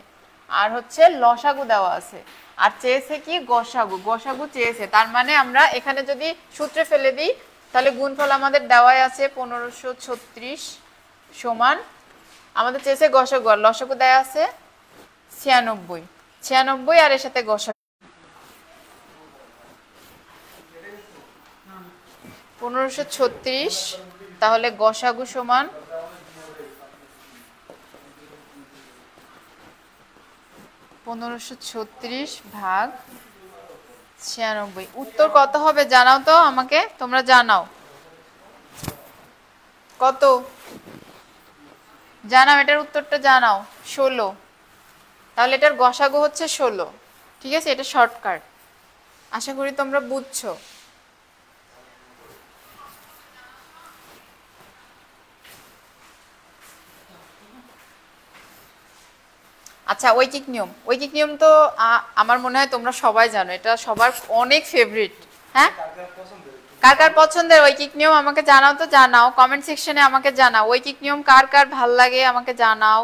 আর হচ্ছে লসাগু দেওয়া আছে, আর চেয়েছে কি গসাগু। গসাগু চেয়েছে, তার মানে আমরা এখানে যদি সূত্রে ফেলে দিই তাহলে গুণফল আমাদের দেওয়াই আছে 1536 সমান, আমাদের চেয়েছে গসাগু, আর লসাগু দেওয়া আছে 96। 96 আর এর সাথে গসাগু 1536, তাহলে গসাগু সমান 1536 ভাগ 96। উত্তর কত হবে জানাও তো আমাকে, তোমরা জানাও কত, জানাও এটার উত্তরটা জানাও। 16। তাহলে এটার গসাগু হচ্ছে 16, ঠিক আছে? এটা শর্টকাট, আশা করি তোমরা বুঝছো। আচ্ছা, ঐকিক নিয়ম তো আমার মনে হয় তোমরা সবাই জানো, এটা সবার অনেক ফেভারিট। হ্যাঁ, কার কার পছন্দের ঐকিক নিয়ম আমাকে জানাও, তো জানাও কমেন্ট সেকশনে, আমাকে জানাও ঐকিক নিয়ম কার কার ভাল লাগে আমাকে জানাও।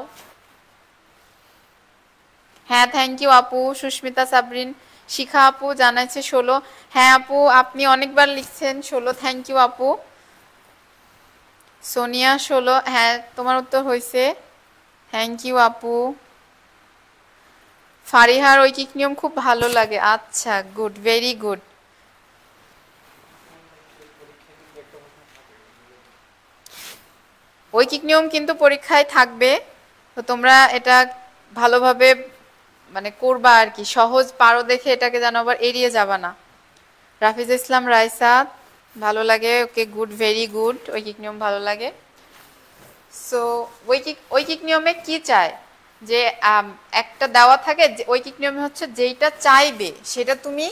হ্যাঁ, থ্যাংক ইউ আপু। সুস্মিতা সাবরিন, শিখা আপু জানাইছে 16। হ্যাঁ আপু, আপনি অনেকবার লিখছেন 16, থ্যাংক ইউ আপু। সোনিয়া 16, হ্যাঁ তোমার উত্তর হয়েছে, থ্যাংক ইউ আপু। ফারিহার ঐকিক নিয়ম খুব ভালো লাগে, আচ্ছা গুড, ভেরি গুড। ঐকিক নিয়ম কিন্তু পরীক্ষায় থাকবে, তো তোমরা এটা ভালোভাবে মানে করবা আর কি, সহজ পারো দেখে এটাকে যেন আবার এড়িয়ে যাবা না। রাফিজ ইসলাম রাইসা, ভালো লাগে, ওকে গুড, ভেরি গুড, ঐকিক নিয়ম ভালো লাগে। সো ঐকিক নিয়মে কি চায় যে একটা দেওয়া থাকে, যে ঐকিক নিয়মে হচ্ছে যেইটা চাইবে সেটা তুমি,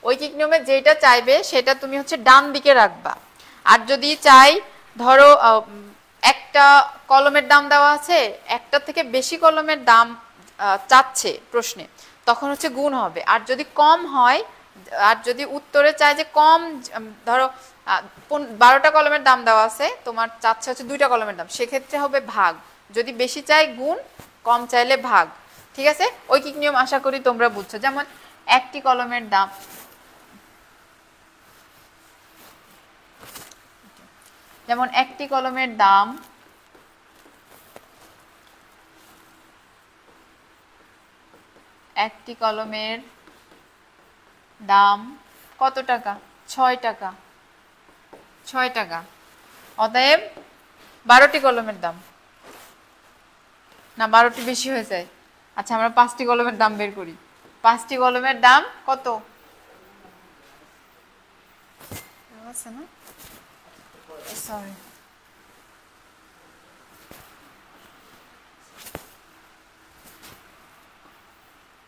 ঐকিক নিয়মে যেটা চাইবে সেটা তুমি হচ্ছে ডান দিকে রাখবা। আর যদি চাই, ধরো একটা কলমের দাম দেওয়া আছে, একটা থেকে বেশি কলমের দাম চাচ্ছে প্রশ্নে, তখন হচ্ছে গুণ হবে। আর যদি কম হয়, আর যদি উত্তরে চায় যে কম, ধরো 12টা কলমের দাম দেওয়া আছে, তোমার চাচ্ছে হচ্ছে 2টা কলমের দাম, সেক্ষেত্রে হবে ভাগ। যদি বেশি চাই গুণ, কম চাইলে ভাগ। ঠিক আছে, ঐকিক নিয়ম আশা করি তোমরা বুঝছো। যেমন একটি কলমের দাম, যেমন একটি কলমের দাম একটি কলমের দাম কত টাকা? 6 টাকা, 6 টাকা। অতএব 12টি কলমের দাম, না 12টি বেশি হয়ে যায়। আচ্ছা, আমরা 5টি কলমের দাম বের করি। 5টি কলমের দাম কত আছে না, সরি,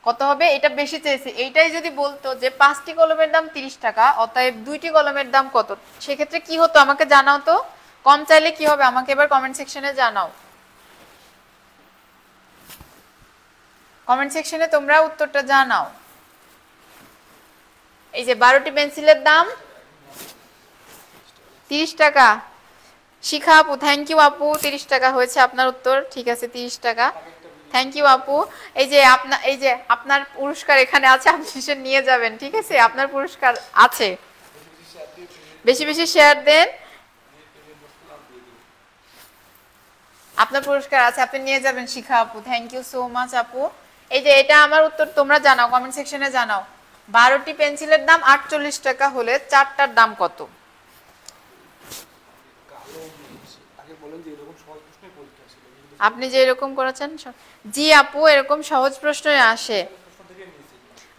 কত হবে? এটা বেশি চেয়েছে, এইটাই যদি বলতো যে 5টি কলমের দাম 30 টাকা, অতএব 2টি কলমের দাম কত, সেক্ষেত্রে কি হতো আমাকে জানাও তো। কম চাইলে কি হবে আমাকে এবার কমেন্ট সেকশনে জানাও। কমেন্ট সেকশনে তোমরা উত্তরটা জানাও। এই যে 12টি পেন্সিলের দাম 30 টাকা। শিখা আপু, থ্যাংক ইউ আপু, 30 টাকা হয়েছে আপনার উত্তর, ঠিক আছে 30 টাকা, থ্যাংক ইউ আপু। এই যে আপনার পুরস্কার এখানে আছে, আপনি সে নিয়ে যাবেন, ঠিক আছে, আপনার পুরস্কার আছে, বেশি বেশি শেয়ার দেন, আপনার পুরস্কার আছে, আপনি নিয়ে যাবেন শিখা আপু, থ্যাংক ইউ সো মাচ আপু। এই যে এটা আমার উত্তর, তোমরা জানাও কমেন্ট সেকশনে জানাও। 12টি পেন্সিলের দাম 48 টাকা হলে 4টার দাম কত? আপনি যে এরকম করেছেন, জি আপু, এরকম সহজ প্রশ্নই আসে,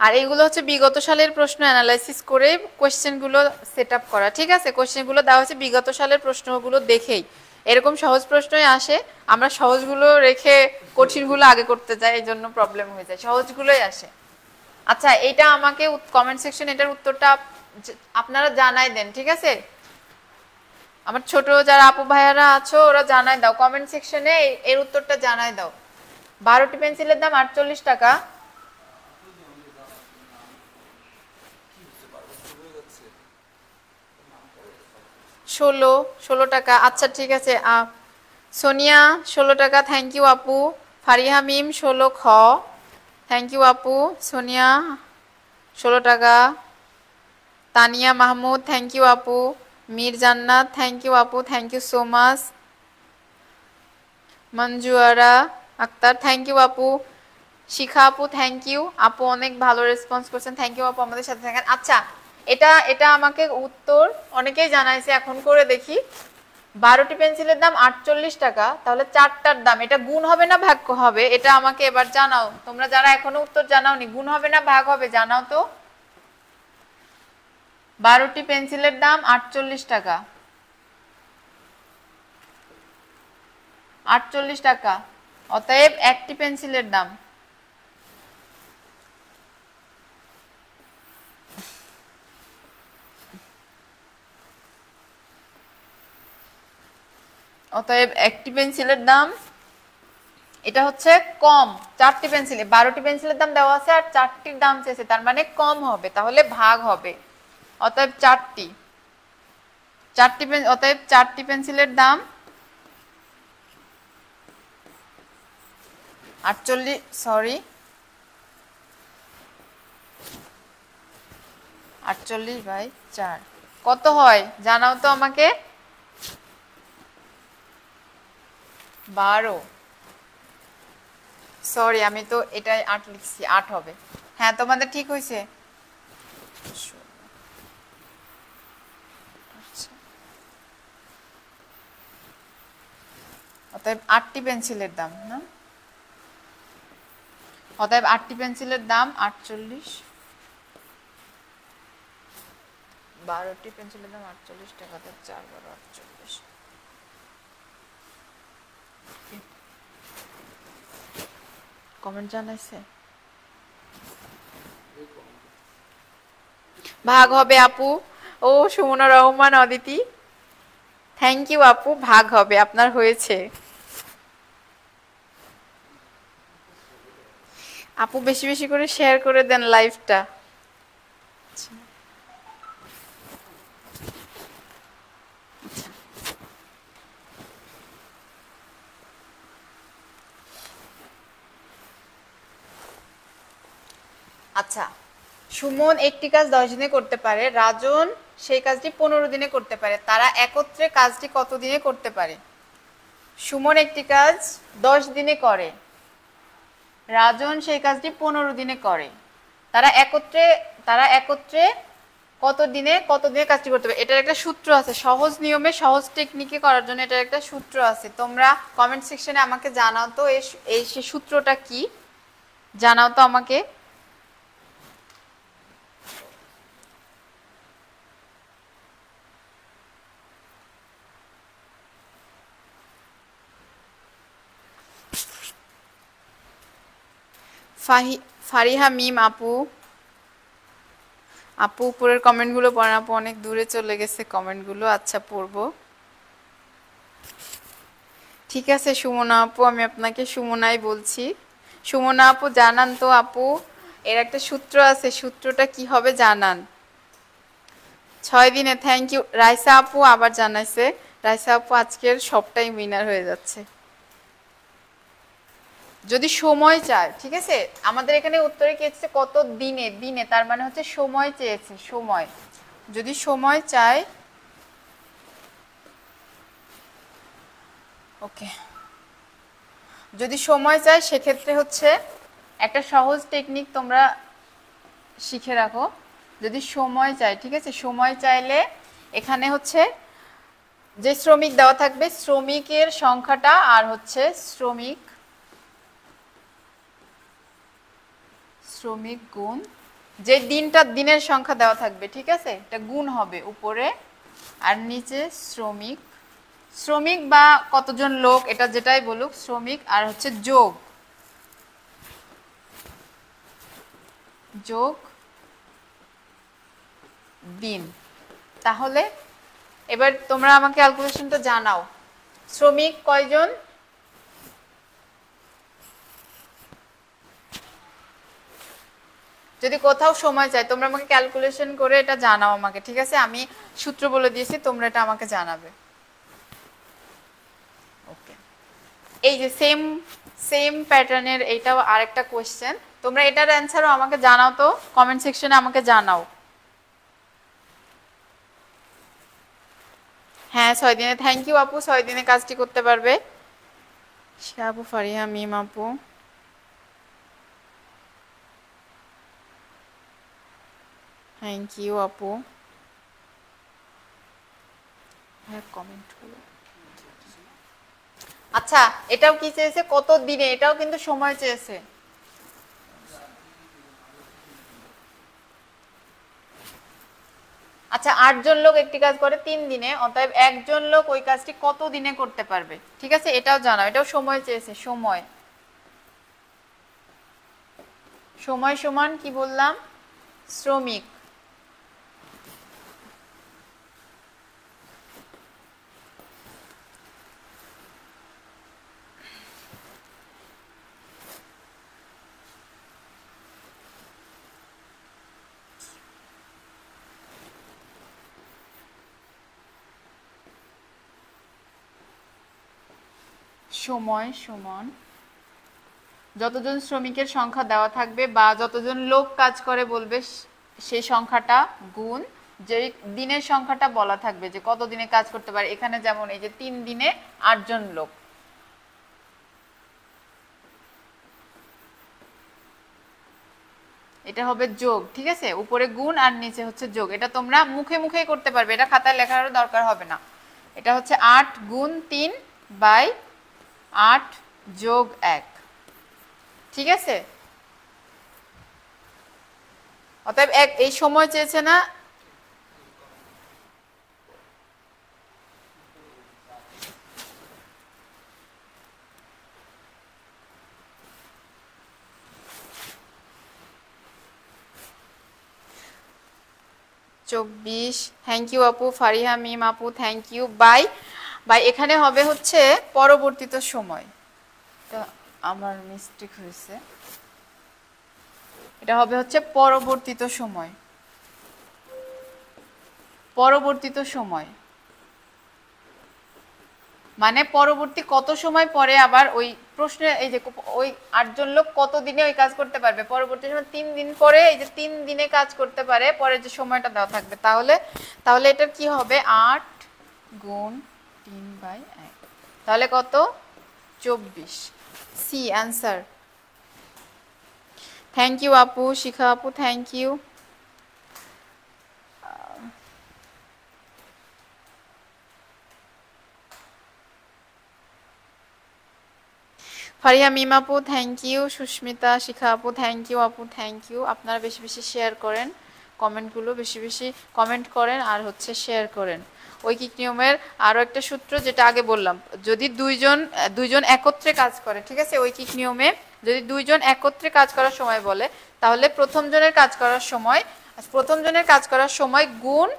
আর এগুলো হচ্ছে বিগত সালের প্রশ্ন অ্যানালাইসিস করে কোশ্চেনগুলো সেট আপ করা, ঠিক আছে, কোশ্চেনগুলো দেওয়া হচ্ছে বিগত সালের প্রশ্নগুলো দেখেই, এরকম সহজ প্রশ্নই আসে। আমরা সহজগুলো রেখে কঠিনগুলো আগে করতে যাই, এই জন্য প্রবলেম হয়ে যায়, সহজগুলোই আসে। আচ্ছা, এটা আমাকে কমেন্ট সেকশন, এটার উত্তরটা আপনারা জানাই দেন, ঠিক আছে, আমার ছোট যারা আপু ভাইয়ারা আছো ওরা জানাই দাও কমেন্ট সেকশনে, এর উত্তরটা জানাই দাও। 12টি পেন্সিলের দাম 48 টাকা, 16 টাকা। আচ্ছা ঠিক আছে, সোনিয়া 16 টাকা, থ্যাংক ইউ আপু। ফারিহা মিম 16 খ, থ্যাংক ইউ আপু। সোনিয়া 16 টাকা। তানিয়া মাহমুদ, থ্যাংক ইউ আপু। মীর জান্নাত, থ্যাংক ইউ আপু, thank you so much. Monjuara Akter, thank you আপু। শিখা আপু, থ্যাংক ইউ আপু, অনেক ভালো রেসপন্স করছেন, থ্যাংক ইউ আপু, আমাদের সাথে থাকেন। আচ্ছা, এটা এটা আমাকে উত্তর অনেকেই জানাইছে, এখন করে দেখি। 12টি পেন্সিলের দাম 48 টাকা, তাহলে 4টার দাম, এটা গুণ হবে না ভাগ হবে, এটা আমাকে এবার জানাও। তোমরা যারা এখনো উত্তর জানাওনি, গুণ হবে না ভাগ হবে জানাও তো। 12টি পেন্সিলের দাম 48 টাকা, 48 টাকা, অতএব একটি পেন্সিলের দাম, অতএব একটি পেন্সিলের দাম এটা হচ্ছে কম, 4টি পেন্সিলে 12টি পেন্সিলের দাম দেওয়া আছে আর 4টির দাম চেয়েছে, তার মানে কম হবে, তাহলে ভাগ হবে। অতএব 4টি, অতএব 4টি পেন্সিলের দাম 48, সরি 48/4 কত হয় জানাও তো আমাকে। 12, সরি আমি তো এটাই 8 লিখছি, 8 হবে। হ্যাঁ তোমাদের ঠিক হয়েছে। অতএব 8টি পেন্সিলের দাম না, অতএব 8টি পেন্সিলের দাম 48, 12টি পেন্সিলের দাম 48 টাকা, 4 12 48। কমেন্ট জানাইছে ভাগ হবে আপু। ও সুমনা রহমান অদিতি, থ্যাংক ইউ আপু, ভাগ হবে, আপনার হয়েছে। আপু বেশি বেশি করে শেয়ার করে দেন লাইভটা। আচ্ছা, সুমন একটি কাজ 10 দিনে করতে পারে, রাজন সেই কাজটি 15 দিনে করতে পারে, তারা একত্রে কাজটি কত দিনে করতে পারে? সুমন একটি কাজ 10 দিনে করে, রাজন সেই কাজটি 15 দিনে করে, তারা একত্রে কত দিনে কাজটি করতে পারে? এটার একটা সূত্র আছে, সহজ নিয়মে সহজ টেকনিকে করার জন্য এটার একটা সূত্র আছে। তোমরা কমেন্ট সেকশনে আমাকে জানাও তো এই সেই সূত্রটা কি, জানাও তো আমাকে। ফারিহা মিম আপু, আপু উপরের কমেন্টগুলো পড়েন আপু, অনেক দূরে চলে গেছে কমেন্টগুলো। আচ্ছা পড়বো, ঠিক আছে সুমনা আপু, আমি আপনাকে সুমনাই বলছি। সুমনা আপু জানান তো আপু, এর একটা সূত্র আছে, সূত্রটা কি হবে জানান। 6 দিনে, থ্যাংক ইউ রাইসা আপু, আবার জানাইছে। রাইসা আপু আজকের সবটাই উইনার হয়ে যাচ্ছে। যদি সময় চায়, ঠিক আছে, আমাদের এখানে উত্তরে কি হচ্ছে কত দিনে, দিনে তার মানে হচ্ছে সময় চেয়েছে, সময়। যদি সময় চায়, ওকে, যদি সময় চায় সেক্ষেত্রে হচ্ছে একটা সহজ টেকনিক তোমরা শিখে রাখো। যদি সময় চায়, ঠিক আছে, সময় চাইলে এখানে হচ্ছে যে শ্রমিক দেওয়া থাকবে, শ্রমিকের সংখ্যাটা আর হচ্ছে শ্রমিক গুণ যে দিনের সংখ্যা দেওয়া থাকবে, ঠিক আছে, এটা গুণ হবে উপরে আর নিচে শ্রমিক বা কতজন লোক, এটা যেটাই বলুক, শ্রমিক আর হচ্ছে যোগ দিন। তাহলে এবার তোমরা আমাকে ক্যালকুলেশনটা জানাও, শ্রমিক কয়জন? যদি কোথাও সময় চাই তোমরা আমাকে ক্যালকুলেশন করে এটা জানাও আমাকে, ঠিক আছে, আমি সূত্র বলে দিয়েছি, তোমরা এটা আমাকে জানাবে। ওকে, এই যে সেম প্যাটার্নের এইটাও আরেকটা কোশ্চেন, তোমরা এটার অ্যান্সারও আমাকে জানাও তো, কমেন্ট সেকশনে আমাকে জানাও। হ্যাঁ 6 দিনে, থ্যাংক ইউ আপু, 6 দিনে কাজটি করতে পারবে। আপু ফারিহা মিম আপু, থ্যাংক ইউ আপু। হ্যাঁ কমেন্ট হলো। আচ্ছা এটাও কি চেয়েছে কত দিনে, এটাও কিন্তু সময় চেয়েছে। আচ্ছা 8 জন লোক একটি কাজ করে 3 দিনে, অতএব একজন লোক ওই কাজটি কত দিনে করতে পারবে, ঠিক আছে, এটাও জানাও। এটাও সময় চেয়েছে, সময় সমান কি বললাম, শ্রমিক। সময় সমান যতজন শ্রমিকের সংখ্যা দেওয়া থাকবে বা যতজন লোক কাজ করে বলবে সেই সংখ্যাটা গুণ যে দিনের সংখ্যাটা বলা থাকবে যে কত দিনে কাজ করতে পারে। এখানে যেমন এই যে 3 দিনে 8 জন লোক, এটা হবে যোগ, ঠিক আছে? উপরে গুণ আর নিচে হচ্ছে যোগ। এটা তোমরা মুখে মুখেই করতে পারবে, এটা খাতায় লেখার দরকার হবে না। এটা হচ্ছে 8 গুণ 3 বাই 8 যোগ 1, ঠিক আছে? অতএব এই সময় চেয়েছে না, চব্বিশ। থ্যাংক ইউ আপু। ফারিহা মিম আপু থ্যাংক ইউ। বাই বাই এখানে হবে হচ্ছে পরবর্তীত সময়, এটা আমার মিস্টেক হয়েছে, এটা হবে হচ্ছে পরবর্তীত সময়, পরবর্তীত সময় মানে পরবর্তী কত সময় পরে আবার ওই প্রশ্নে এই যে ওই 8 জন লোক কত দিনে ওই কাজ করতে পারবে, পরবর্তী সময় 3 দিন পরে এই যে 3 দিনে কাজ করতে পারে, পরে যে সময়টা দেওয়া থাকবে। তাহলে এটা কি হবে 8 গুণ 3/1, তাহলে কত 24। C answer. থ্যাংক ইউ আপু। শিখা আপু থ্যাংক ইউ। ফারিয়া মিম আপু থ্যাংক ইউ। সুস্মিতা শিখা আপু থ্যাংক ইউ। আপু থ্যাংক ইউ। আপনারা বেশি বেশি শেয়ার করেন, কমেন্টগুলো বেশি বেশি কমেন্ট করেন আর হচ্ছে শেয়ার করেন। ঐকিক নিয়মের আরও একটা সূত্র যেটা আগে বললাম, যদি দুইজন একত্রে কাজ করে, ঠিক আছে? ঐকিক নিয়মে যদি 2 জন একত্রে কাজ করার সময় বলে, তাহলে প্রথম জনের কাজ করার সময় গুণ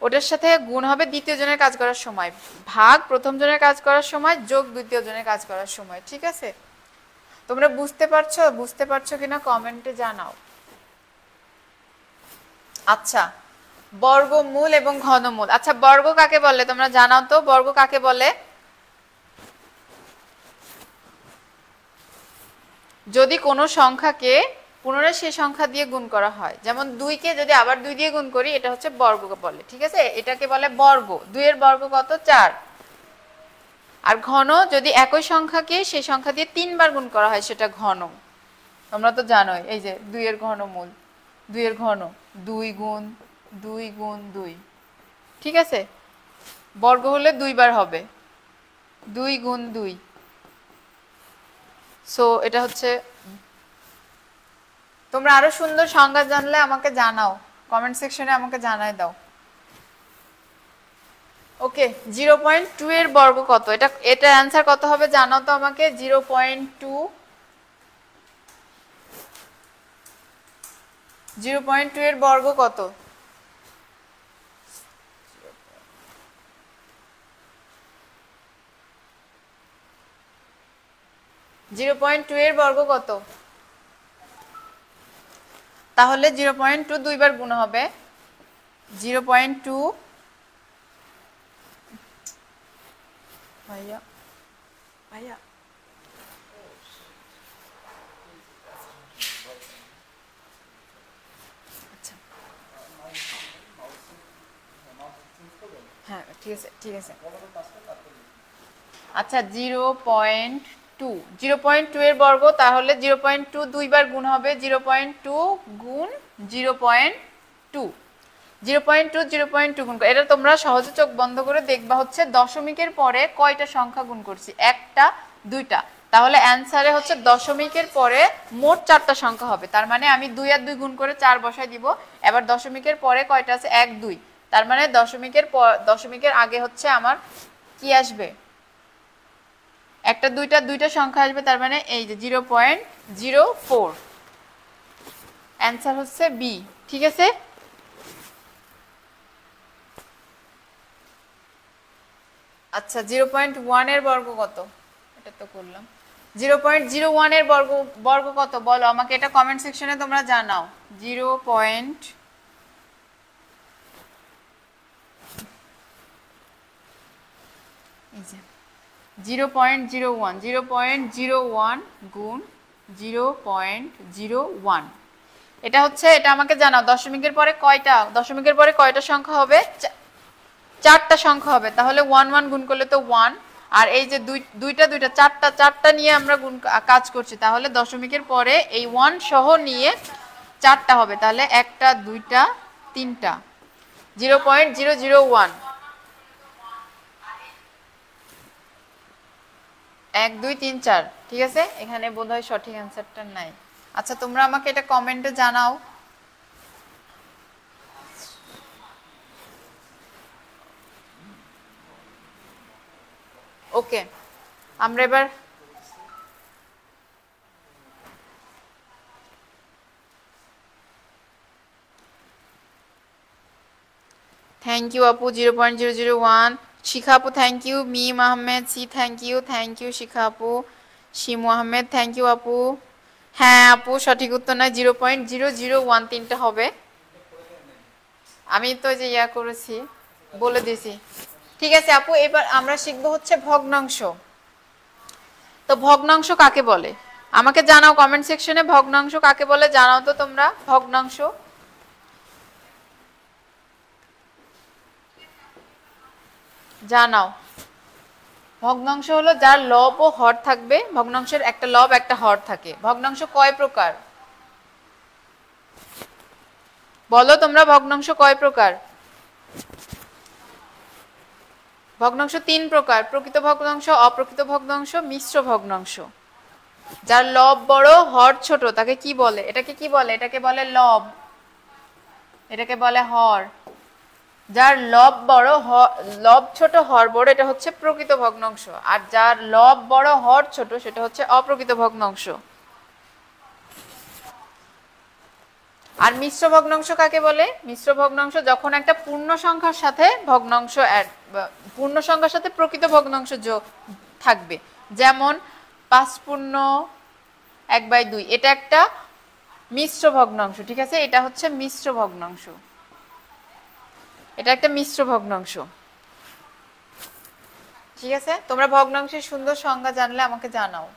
ওটার সাথে গুণ হবে দ্বিতীয় জনের কাজ করার সময়, ভাগ প্রথম জনের কাজ করার সময় যোগ দ্বিতীয় জনের কাজ করার সময়, ঠিক আছে? তোমরা বুঝতে পারছো কিনা কমেন্টে জানাও। আচ্ছা, বর্গমূল এবং ঘনমূল। আচ্ছা, বর্গ কাকে বলে তোমরা জানাও তো, বর্গ কাকে বলে? যদি কোনো সংখ্যাকে পুনরায় সেই সংখ্যা দিয়ে গুণ করা হয়, যেমন 2 কে যদি আবার 2 দিয়ে গুণ করি, এটা হচ্ছে বর্গ বলে, ঠিক আছে? এটাকে বলে বর্গ। 2 এর বর্গ কত? 4। আর ঘন যদি একই সংখ্যাকে সেই সংখ্যা দিয়ে 3 বার গুণ করা হয়, সেটা ঘন। তোমরা তো জানোই, এই যে 2 এর ঘনমূল, 2 এর ঘন 2 গুণ 2 গুণ 2, ঠিক আছে? বর্গ হলে 2 বার হবে, 2 গুণ 2। সো এটা হচ্ছে, তোমরা আরো সুন্দর সংজ্ঞা জানলে আমাকে জানাও, কমেন্ট সেকশনে আমাকে জানাই দাও। ওকে, 0.2 এর বর্গ কত? এটা অ্যান্সার কত হবে জানাও তো আমাকে। 0.2 এর বর্গ কত? 0.2 এর বর্গ কত? তাহলে 0.2 2 বার গুণ হবে। 0.2 ভাইয়া আচ্ছা, হ্যাঁ ঠিক আছে। আচ্ছা, 0.2 এর বর্গ, তাহলে 0.2 2 বার গুণ হবে। 0.2 গুণ 0.2 গুণ করে, এটা তোমরা সহজে চোখ বন্ধ করে দেখবা হচ্ছে দশমিকের পরে কয়টা সংখ্যা গুণ করছি, 1টা 2টা। তাহলে অ্যান্সারে হচ্ছে দশমিকের পরে মোট 4টা সংখ্যা হবে। তার মানে আমি 2 আর 2 গুণ করে 4 বসাই দিব। এবার দশমিকের পরে কয়টা আছে? 1 2। তার মানে দশমিকের আগে হচ্ছে আমার কি আসবে? একটা দুইটা সংখ্যা আসবে। তার মানে এই যে 0.04, অ্যান্সার হচ্ছে বি, ঠিক আছে? আচ্ছা, 0.1 এর বর্গ কত? এটা তো করলাম। 0.01 এর বর্গ কত বলো আমাকে, এটা কমেন্ট সেকশনে তোমরা জানাও। 0. এই যে 0.01 0.01 গুণ 0.01, এটা হচ্ছে, এটা আমাকে জানাও দশমিকের পরে কয়টা সংখ্যা হবে? চারটা সংখ্যা হবে। তাহলে 1 1 গুণ করলে তো 1, আর এই যে দুইটা চারটা নিয়ে আমরা গুণ কাজ করছি, তাহলে দশমিকের পরে এই 1 সহ নিয়ে চারটা হবে, তাহলে একটা দুইটা তিনটা 0.001 1 2 3 4। ঠিক আছে, এখানে বোধহয় সঠিক অ্যান্সারটা নাই। আচ্ছা, তোমরা আমাকে এটা কমেন্টে জানাও। ওকে, আমরা এবার থ্যাংক ইউ আপু 0.001, শিখা আপু থ্যাংক ইউ, মিম আহমেদ সি থ্যাংক ইউ শিখা আপু, শিমু আহমেদ থ্যাংক ইউ আপু। হ্যাঁ আপু, সঠিক উত্তর নয়, 0.001 তিনটা হবে। আমি তো যে করেছি, বলে দিয়েছি। ঠিক আছে আপু, এবার আমরা শিখবো হচ্ছে ভগ্নাংশ। তো ভগ্নাংশ কাকে বলে আমাকে জানাও কমেন্ট সেকশনে, ভগ্নাংশ কাকে বলে জানাও তো তোমরা। ভগ্নাংশ জানাও। ভগ্নাংশ হলো যার লব ও হর থাকবে। ভগ্নাংশের একটা লব একটা হর থাকে। ভগ্নাংশ কয় প্রকার বলো তোমরা? ভগ্নাংশ কয় প্রকার? ভগ্নাংশ 3 প্রকার: প্রকৃত ভগ্নাংশ, অপ্রকৃত ভগ্নাংশ, মিশ্র ভগ্নাংশ। যার লব বড় হর ছোট তাকে কি বলে? এটাকে কি বলে? এটাকে বলে লব, এটাকে বলে হর। যার লব বড় লব ছোট হর বড় এটা হচ্ছে প্রকৃত ভগ্নাংশ, আর যার লব বড় হর ছোট সেটা হচ্ছে অপ্রকৃত ভগ্নাংশ। আর মিশ্র ভগ্নাংশ কাকে বলে? মিশ্র ভগ্নাংশ যখন একটা পূর্ণ সংখ্যার সাথে ভগ্নাংশ পূর্ণ সংখ্যার সাথে প্রকৃত ভগ্নাংশ যোগ থাকবে। যেমন 5 পূর্ণ 1/2, এটা একটা মিশ্র ভগ্নাংশ। ঠিক আছে, এটা হচ্ছে মিশ্র ভগ্নাংশ, এটা একটা মিশ্র ভগ্নাংশ। ঠিক আছে, তোমরা ভগ্নাংশের সুন্দর সংজ্ঞা জানলে আমাকে জানাও।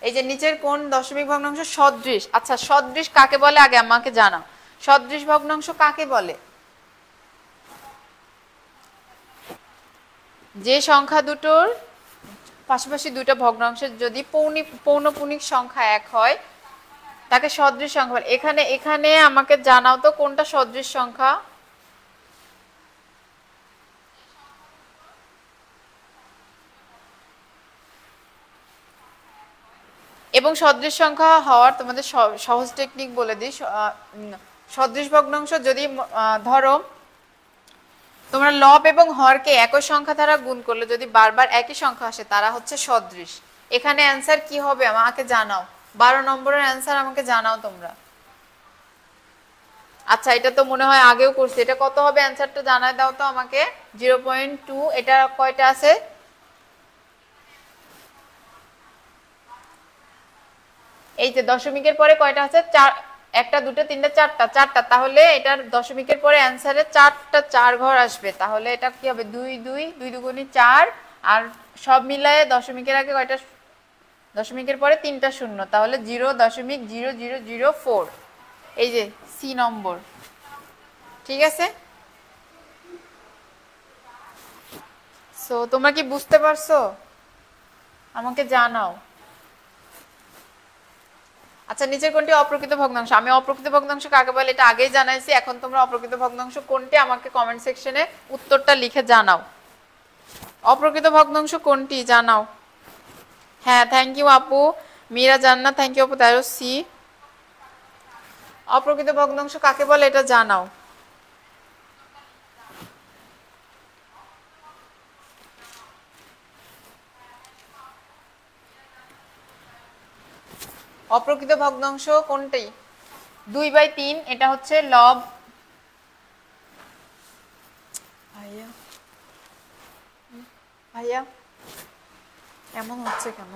এই যে নিচের কোন দশমিক ভগ্নাংশ সদৃশ? আচ্ছা, সদৃশ কাকে বলে আগে আমাকে জানাও। সদৃশ ভগ্নাংশ কাকে বলে? যে সংখ্যা দুটোর পাশাপাশি দুইটা ভগ্নাংশের যদি পৌনঃপুনিক সংখ্যা এক হয় তাকে সদৃশ সংখ্যা বলে। এখানে আমাকে জানাও তো কোনটা সদৃশ সংখ্যা। এবং সদৃশ সংখ্যা হওয়ার তোমাদের সহজ টেকনিক বলে দিই। সদৃশ ভগ্নাংশ যদি ধরো তোমরা লব এবং হরকে একই সংখ্যা দ্বারা গুণ করলে যদি বারবার একই সংখ্যা আসে তারা হচ্ছে সদৃশ। এখানে অ্যান্সার কি হবে আমাকে জানাও। 12 নম্বরের অ্যান্সার আমাকে জানাও তোমরা। আচ্ছা, এটা তো মনে হয় আগেও করছি। এটা কত হবে অ্যান্সারটা জানায় দাও তো আমাকে। 0.2, এটা কয়টা আছে? এই যে দশমিকের পরে কয়টা আছে? 4, 1 2 3 4টা, 4টা। তাহলে এটার দশমিকের পরে অ্যান্সারে 4টা 4 ঘর আসবে। তাহলে এটা কি হবে? 2 2 2 দুগুণে 4, আর সব মিলায়ে দশমিকের আগে কয়টা? দশমিকের পরে 3টা শূন্য, তাহলে 0.0004। এই যে সি নম্বর। ঠিক আছে, সো তোমরা কি বুঝতে পারছো? আমাকে জানাও। আচ্ছা, নিচের কোনটি অপ্রকৃত ভগ্নাংশ? আমি অপ্রকৃত ভগ্নাংশ কাকে বলে এটা আগেই জানাইছি। এখন তোমরা অপ্রকৃত ভগ্নাংশ কোনটি আমাকে কমেন্ট সেকশনে উত্তরটা লিখে জানাও। অপ্রকৃত ভগ্নাংশ কোনটি জানাও। হ্যাঁ, থ্যাংক ইউ আপু মীরা জান্নাত, থ্যাংক ইউ আপু তারস সি। অপ্রকৃত ভগ্নাংশ কাকে বলে এটা জানাও। অপ্রকৃত ভগ্নাংশ কোনটি? 2/3, এটা হচ্ছে লব। ভাইয়া ভাইয়া এমন হচ্ছে কেন?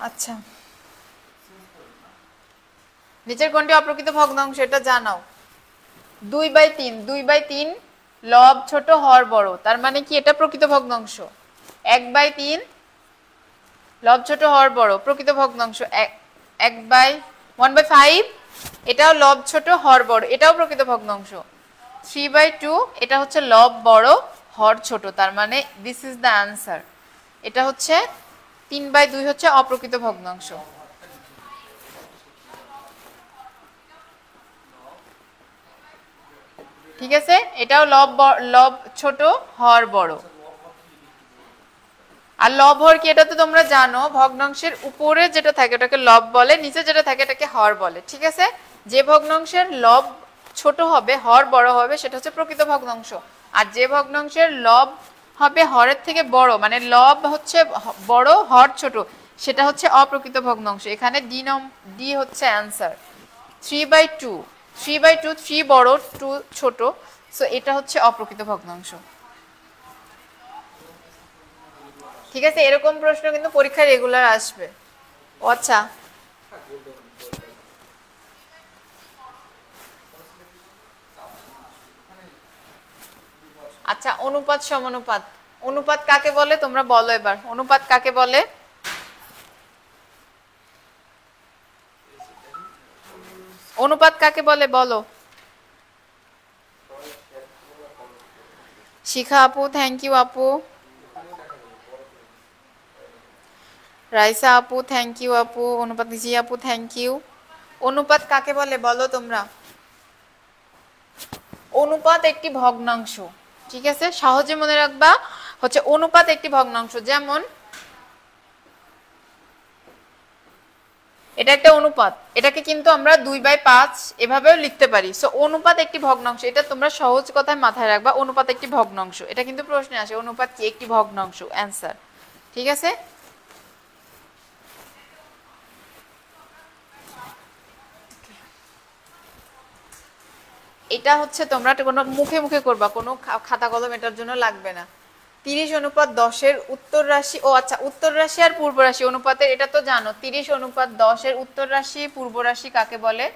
আচ্ছা, নিচের কোনটি অপ্রকৃত ভগ্নাংশ এটা জানাও। 2/3, 2/3 লব ছোট হর বড়, তার মানে কি এটা প্রকৃত ভগ্নাংশ। 1/3 লব ছোট হর বড়, প্রকৃত ভগ্নাংশ। 1/5 এটাও লব ছোট হর বড়, এটাও প্রকৃত ভগ্নাংশ। 3/2 এটা হচ্ছে লব বড় হর ছোট, তার মানে দিস ইজ দ্য আনসার। এটা হচ্ছে 3/2 হচ্ছে অপ্রকৃত ভগ্নাংশ। ঠিক আছে, এটাও লব ছোট হর বড়। আর লব হর কি এটা তো তোমরা জানো, ভগ্নাংশের উপরে যেটা থাকে ওটাকে লব বলে, নিচে যেটা থাকে এটাকে হর বলে। ঠিক আছে, যে ভগ্নাংশের লব ছোট হবে হর বড় হবে সেটা হচ্ছে প্রকৃত ভগ্নাংশ, আর যে ভগ্নাংশের লব হবে হরের থেকে বড়, মানে লব হচ্ছে বড় হর ছোট, সেটা হচ্ছে অপ্রকৃত ভগ্নাংশ। এখানে ডি হচ্ছে অ্যান্সার। 3/2, 3/2, 3 বড় 2 ছোট, সো এটা হচ্ছে অপ্রকৃত ভগ্নাংশ। ঠিক আছে, এরকম প্রশ্ন কিন্তু পরীক্ষায় রেগুলার আসবে। ও আচ্ছা, আচ্ছা অনুপাত সমানুপাত, অনুপাত কাকে বলে তোমরা বলো এবার, অনুপাত কাকে বলে? অনুপাত কাকে বলে বলো। শিখা আপু থ্যাংক ইউ আপু, রাইসা আপু থ্যাংক ইউ আপু, অনুপাত জি আপু থ্যাংক ইউ। অনুপাত কাকে বলে বলো তোমরা। অনুপাত একটি ভগ্নাংশ, ঠিক আছে, সহজে মনে রাখবা হচ্ছে অনুপাত একটি ভগ্নাংশ। যেমন এটা একটা অনুপাত, এটাকে কিন্তু আমরা 2/5 এভাবেও লিখতে পারি। সো অনুপাত একটি ভগ্নাংশ, এটা তোমরা সহজ কথায় মাথায় রাখবা, অনুপাত একটি ভগ্নাংশ। এটা কিন্তু প্রশ্নে আসে, অনুপাত কি একটি ভগ্নাংশ, অ্যান্সার। ঠিক আছে, এটা হচ্ছে তোমরা কোনো মুখে মুখে করবা, কোনো খাতা কলম এটার জন্য লাগবে না। 30:10 উত্তর রাশি, ও আচ্ছা উত্তর রাশি আর পূর্ব রাশি অনুপাতের এটা তো জানো। 30:10 উত্তর রাশি পূর্ব রাশি কাকে বলে?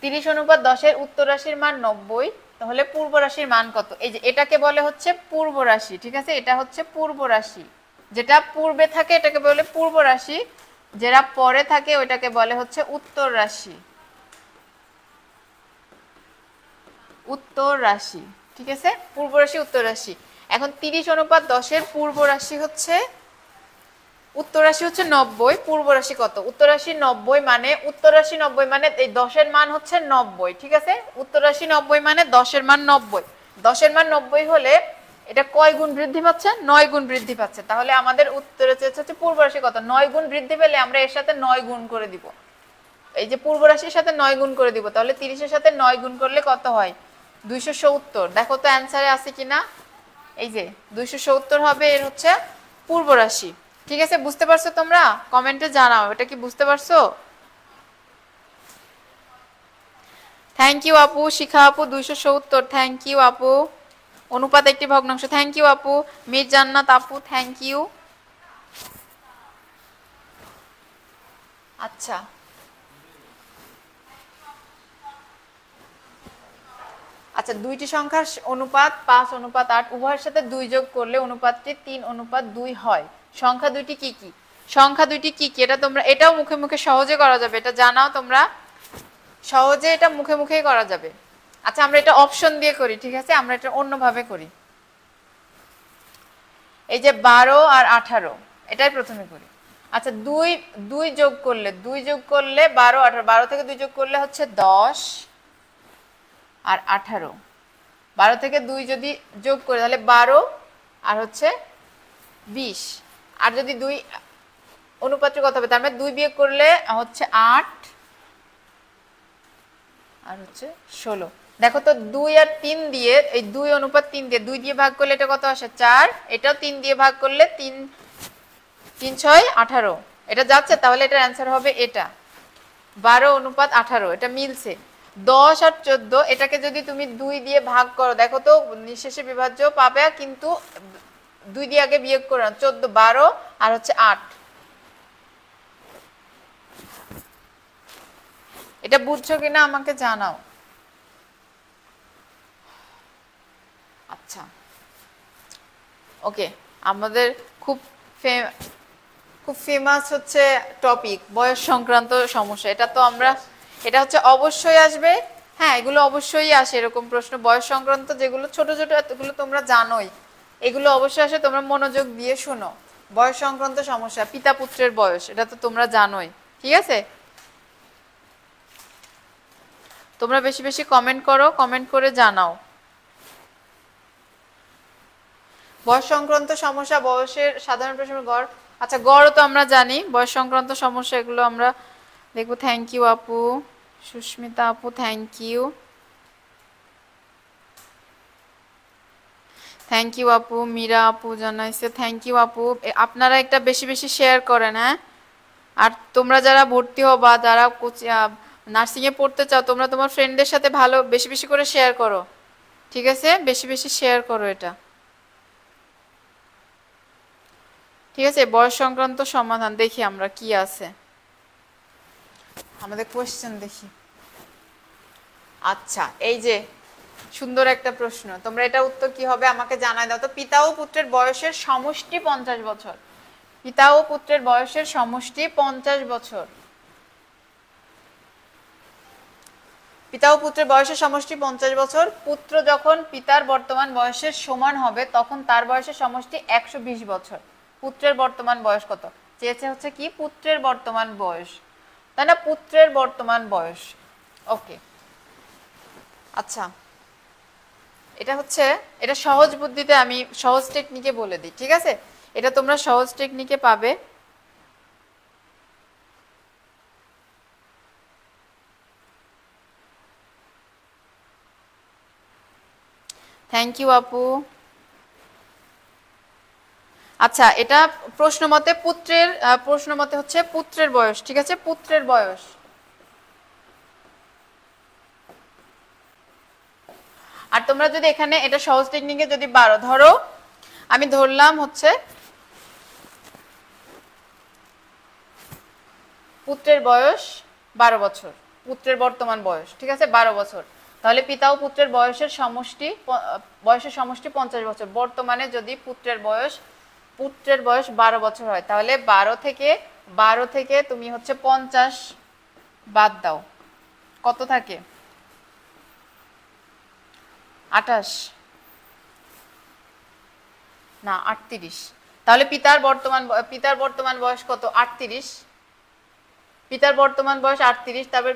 30:10 উত্তর রাশির মান 90, তাহলে পূর্ব রাশির মান কত? এই যে এটাকে বলে হচ্ছে পূর্ব রাশি। ঠিক আছে, এটা হচ্ছে পূর্ব রাশি, যেটা পূর্বে থাকে এটাকে বলে পূর্ব রাশি, যেটা পরে থাকে ওইটাকে বলে হচ্ছে উত্তর রাশি। উত্তর রাশি, ঠিক আছে, পূর্ব রাশি উত্তর রাশি। এখন 30:10 পূর্ব রাশি হচ্ছে, উত্তর রাশি হচ্ছে 90, পূর্ব রাশি কত? উত্তর রাশি 90 মানে, উত্তর রাশি 90 মানে এই 10 এর মান হচ্ছে 90। ঠিক আছে, উত্তর রাশি 90 মানে 10 এর মান 90। 10 এর মান 90 হলে এটা কয় গুণ বৃদ্ধি পাচ্ছে? 9 গুণ বৃদ্ধি পাচ্ছে। তাহলে আমাদের উত্তরে হচ্ছে পূর্ব রাশি কত? 9 গুণ বৃদ্ধি পেলে আমরা এর সাথে 9 গুণ করে দিব। এই যে পূর্ব রাশির সাথে 9 গুণ করে দিব, তাহলে 30 এর সাথে 9 গুণ করলে কত হয়? 270। দেখো তো অ্যান্সারে আছে কিনা, এই যে 270 হবে, এর হচ্ছে পূর্ব রাশি। ঠিক আছে, বুঝতে পারছো তোমরা? কমেন্টে জানাও এটা কি বুঝতে পারছো। থ্যাংক ইউ আপু, শিখা আপু 270, থ্যাংক ইউ আপু। অনুপাত একটি ভগ্নাংশ, থ্যাংক ইউ আপু। মীর জান্নাত আপু থ্যাংক ইউ। আচ্ছা, আচ্ছা দুইটি সংখ্যার অনুপাত 5:8 উভয়ের সাথে 2 যোগ করলে অনুপাতটি 3:2 হয়। সংখ্যা দুইটি কি কি? সংখ্যা দুইটি কি কি এটা তোমরা, এটাও মুখে মুখে সহজে করা যাবে, এটা জানাও তোমরা, সহজে এটা মুখে মুখেই করা যাবে। আচ্ছা আমরা এটা অপশন দিয়ে করি, ঠিক আছে, আমরা এটা অন্যভাবে করি। এই যে 12 আর 18, এটাই প্রথমে করি। আচ্ছা 2 যোগ করলে 12 18, 12 থেকে 2 যোগ করলে হচ্ছে 10 আর 18, 12 থেকে 2 যদি যোগ করি তাহলে 12 আর হচ্ছে 20, আর যদি 2 অনুপাতটি কত হবে? তার মানে 2 বিয়োগ করলে হচ্ছে 8 আর হচ্ছে 16। দেখো তো 2 আর 3 দিয়ে, এই 2:3 দিয়ে 2 দিয়ে ভাগ করলে এটা কত আসে? 4। এটাও 3 দিয়ে ভাগ করলে 3 3 6 18, এটা যাচ্ছে, তাহলে এটার অ্যান্সার হবে এটা 12:18, এটা মিলছে। 10 আর 14 এটাকে যদি তুমি 2 দিয়ে ভাগ করো, দেখো তো নিঃশেষে বিভাজ্য পাবে, কিন্তু 2 দিয়ে আগে বিয়োগ করো, 14 12 আর হচ্ছে 8, এটা বুঝছো কিনা আমাকে জানাও। আচ্ছা ওকে, আমাদের খুব ফেমাস হচ্ছে টপিক বয়স সংক্রান্ত সমস্যা। এটা হচ্ছে অবশ্যই আসবে। হ্যাঁ, এগুলো অবশ্যই আসে, এরকম প্রশ্ন বয়স সংক্রান্ত যেগুলো ছোট ছোট এগুলো তোমরা জানোই, এগুলো অবশ্যই আসে। তোমরা মনোযোগ দিয়ে শোনো। বয়স সংক্রান্ত সমস্যা, পিতা পুত্রের বয়স, এটা তো তোমরা জানোই। ঠিক আছে, তোমরা বেশি বেশি কমেন্ট করো, কমেন্ট করে জানাও। বয়স সংক্রান্ত সমস্যা, বয়সের সাধারণ প্রশ্ন, গড়। আচ্ছা, গড়ও তো আমরা জানি। বয়স সংক্রান্ত সমস্যা এগুলো আমরা দেখবো। থ্যাংক ইউ আপু, সুস্মিতা আপু থ্যাংক ইউ, থ্যাংক ইউ আপু। মীরা আপু জানাইছে থ্যাংক ইউ আপু। আপনারা একটা বেশি বেশি শেয়ার করেন। হ্যাঁ, আর তোমরা যারা ভর্তি হও বা যারা নার্সিংয়ে পড়তে চাও, তোমরা তোমার ফ্রেন্ডদের সাথে ভালো বেশি বেশি করে শেয়ার করো। ঠিক আছে, বেশি বেশি শেয়ার করো এটা। ঠিক আছে, বয়স সংক্রান্ত সমাধান দেখি আমরা কি আছে আমাদের কোয়েশ্চেন দেখি। আচ্ছা, এই যে সুন্দর একটা প্রশ্ন, তোমরা এটা উত্তর কি হবে আমাকে জানাই দাও তো। পিতা ও পুত্রের বয়সের সমষ্টি 50 বছর। পিতা ও পুত্রের বয়সের সমষ্টি 50 বছর। পিতা ও পুত্রের বয়সের সমষ্টি 50 বছর। পুত্র যখন পিতার বর্তমান বয়সের সমান হবে তখন তার বয়সের সমষ্টি 120 বছর। পুত্রের বর্তমান বয়স কত চেয়েছে, হচ্ছে কি পুত্রের বর্তমান বয়স, তাই না? পুত্রের বর্তমান বয়স। ওকে, আচ্ছা, এটা সহজ বুদ্ধিতে আমি সহজ টেকনিকে বলে দিই। ঠিক আছে, এটা তোমরা সহজ টেকনিকে পাবে। থ্যাংক ইউ আপু। আচ্ছা, এটা প্রশ্ন মতে হচ্ছে পুত্রের বয়স। ঠিক আছে, পুত্রের বয়স। আর তোমরা যদি এখানে এটা সহজ টেকনিকে যদি 12 ধরো, আমি ধরলাম হচ্ছে পুত্রের বয়স 12 বছর, পুত্রের বর্তমান বয়স। ঠিক আছে, 12 বছর। তাহলে পিতা ও পুত্রের বয়সের সমষ্টি 50 বছর। বর্তমানে যদি পুত্রের বয়স 12 বছর হয়, তাহলে 12 থেকে তুমি হচ্ছে 50 বাদ দাও, কত থাকে? 28 না 38। তাহলে পিতার বর্তমান বয়স কত? 38। পিতার বর্তমান বয়স 38। তারপর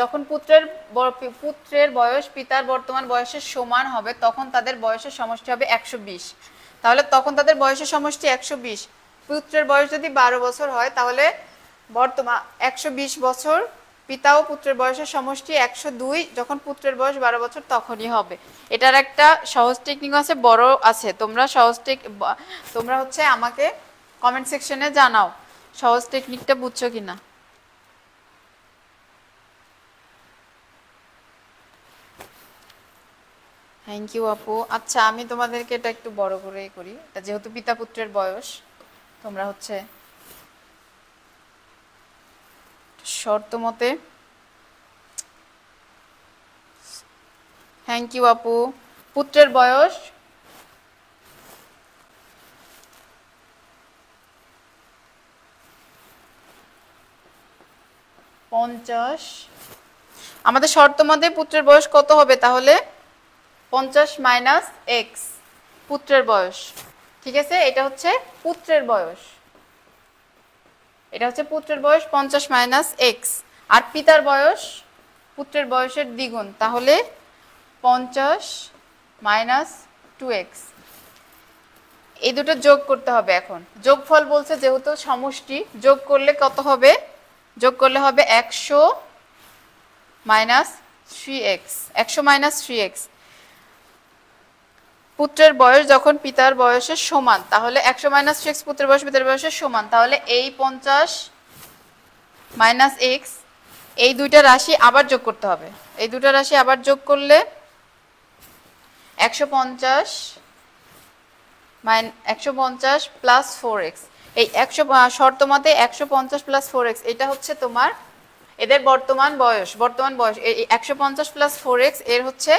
যখন পুত্রের বয়স পিতার বর্তমান বয়সের সমান হবে তখন তাদের বয়সের সমষ্টি হবে 120। তাহলে তখন তাদের বয়সের সমষ্টি 120। পুত্রের বয়স যদি 12 বছর হয় তাহলে বর্তমান 120 বছর। পিতা ও পুত্রের বয়সের সমষ্টি 102। যখন পুত্রের বয়স 12 বছর তখনই হবে। এটার একটা সহজ টেকনিক আছে, বড় আছে। তোমরা হচ্ছে আমাকে কমেন্ট সেকশনে জানাও সহজ টেকনিকটা বুঝছো কিনা। থ্যাংক ইউ আপু। আচ্ছা, আমি তোমাদেরকে এটা একটু বড় করেই করি, এটা যেহেতু পিতা পুত্রের বয়স, তোমরা হচ্ছে শর্ত মতে। থ্যাংক ইউ আপু। পুত্রের বয়স 50। আমাদের শর্ত মতে পুত্রের বয়স কত হবে? তাহলে 50 মাইনাস এক্স, পুত্রের বয়স। ঠিক আছে, এটা হচ্ছে পুত্রের বয়স। 50 মাইনাস এক্স। আর পিতার বয়স পুত্রের বয়সের দ্বিগুণ, তাহলে 50 মাইনাস 2x। এই দুটো যোগ করতে হবে। এখন যোগফল বলছে, যেহেতু সমষ্টি, যোগ করলে কত হবে? যোগ করলে হবে 100 মাইনাস 3x। 100 minus 3x। পুত্রের বয়স যখন পিতার বয়সের সমান, তাহলে 100 মাইনাস 3x পুত্রের বয়স পিতার বয়সের সমান, তাহলে এই 50 মাইনাস x, এই দুইটা রাশি আবার যোগ করতে হবে। এই দুটো রাশি আবার যোগ করলে 150 প্লাস 4x। এই 100 শর্ত মতে 150 প্লাস 4x, এটা হচ্ছে তোমার এদের বর্তমান বয়স এই 150 প্লাস 4x এর হচ্ছে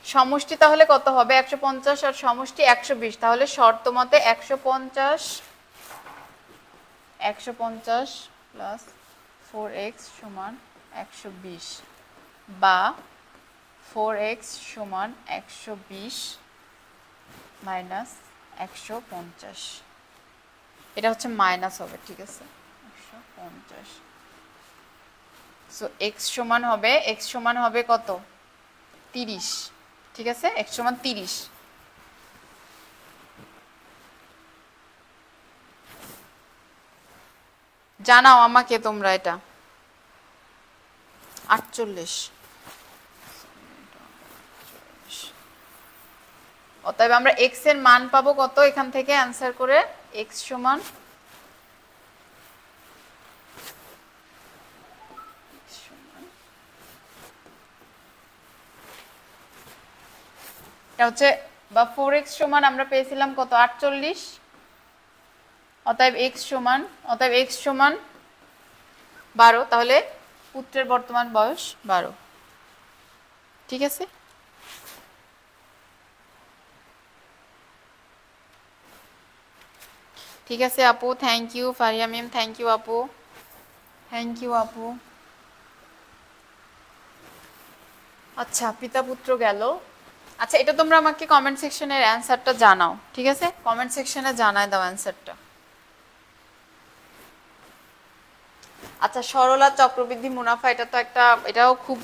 সমষ্টি তাহলে কত হবে? 150 আর সমষ্টি 120, তাহলে শর্ত মতে 150 প্লাস 4x সমান 120 বা 4x সমান 120 মাইনাস 150, এটা হচ্ছে মাইনাস হবে, ঠিক আছে? 150, সো x সমান হবে কত? 30, ঠিক আছে? x সমান 30। জানাও আমাকে তোমরা এটা। 48, অতএব আমরা x এর মান পাবো কত এখান থেকে অ্যান্সার করে? x সমান এটা হচ্ছে বা 4x সমান আমরা পেয়েছিলাম কত? 48, অতএব x সমান 12, তাহলে পুত্রের বর্তমান বয়স 12, ঠিক আছে? ঠিক আছে আপু, thank you. Faria ma'am thank you আপু, থ্যাংক ইউ আপু। আচ্ছা, পিতা পুত্র গেল। আচ্ছা, এটা তোমরা আমাকে কমেন্ট সেকশনের অ্যান্সারটা জানাও, ঠিক আছে? কমেন্ট সেকশনে জানায় দাও অ্যান্সারটা। আচ্ছা, সরলা চক্রবৃদ্ধি মুনাফা, এটাও খুব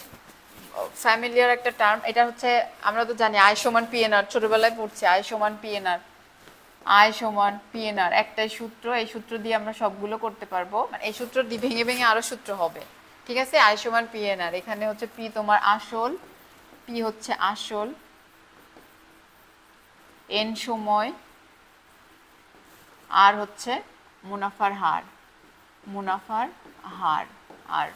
ফ্যামিলিয়ার একটা টার্ম। এটা হচ্ছে আমরা তো জানি আয় সমান পিএনআর, ছোটবেলায় পড়ছি আয় সমান পিএনআর, একটাই সূত্র। এই সূত্র দিয়ে আমরা সবগুলো করতে পারবো, মানে এই সূত্র দিয়ে ভেঙে ভেঙে আরো সূত্র হবে, ঠিক আছে? আয় সমান পিএনআর, এখানে হচ্ছে পি তোমার আসল, পি হচ্ছে আসল, এন সময়, আর হচ্ছে মুনাফার হার, আর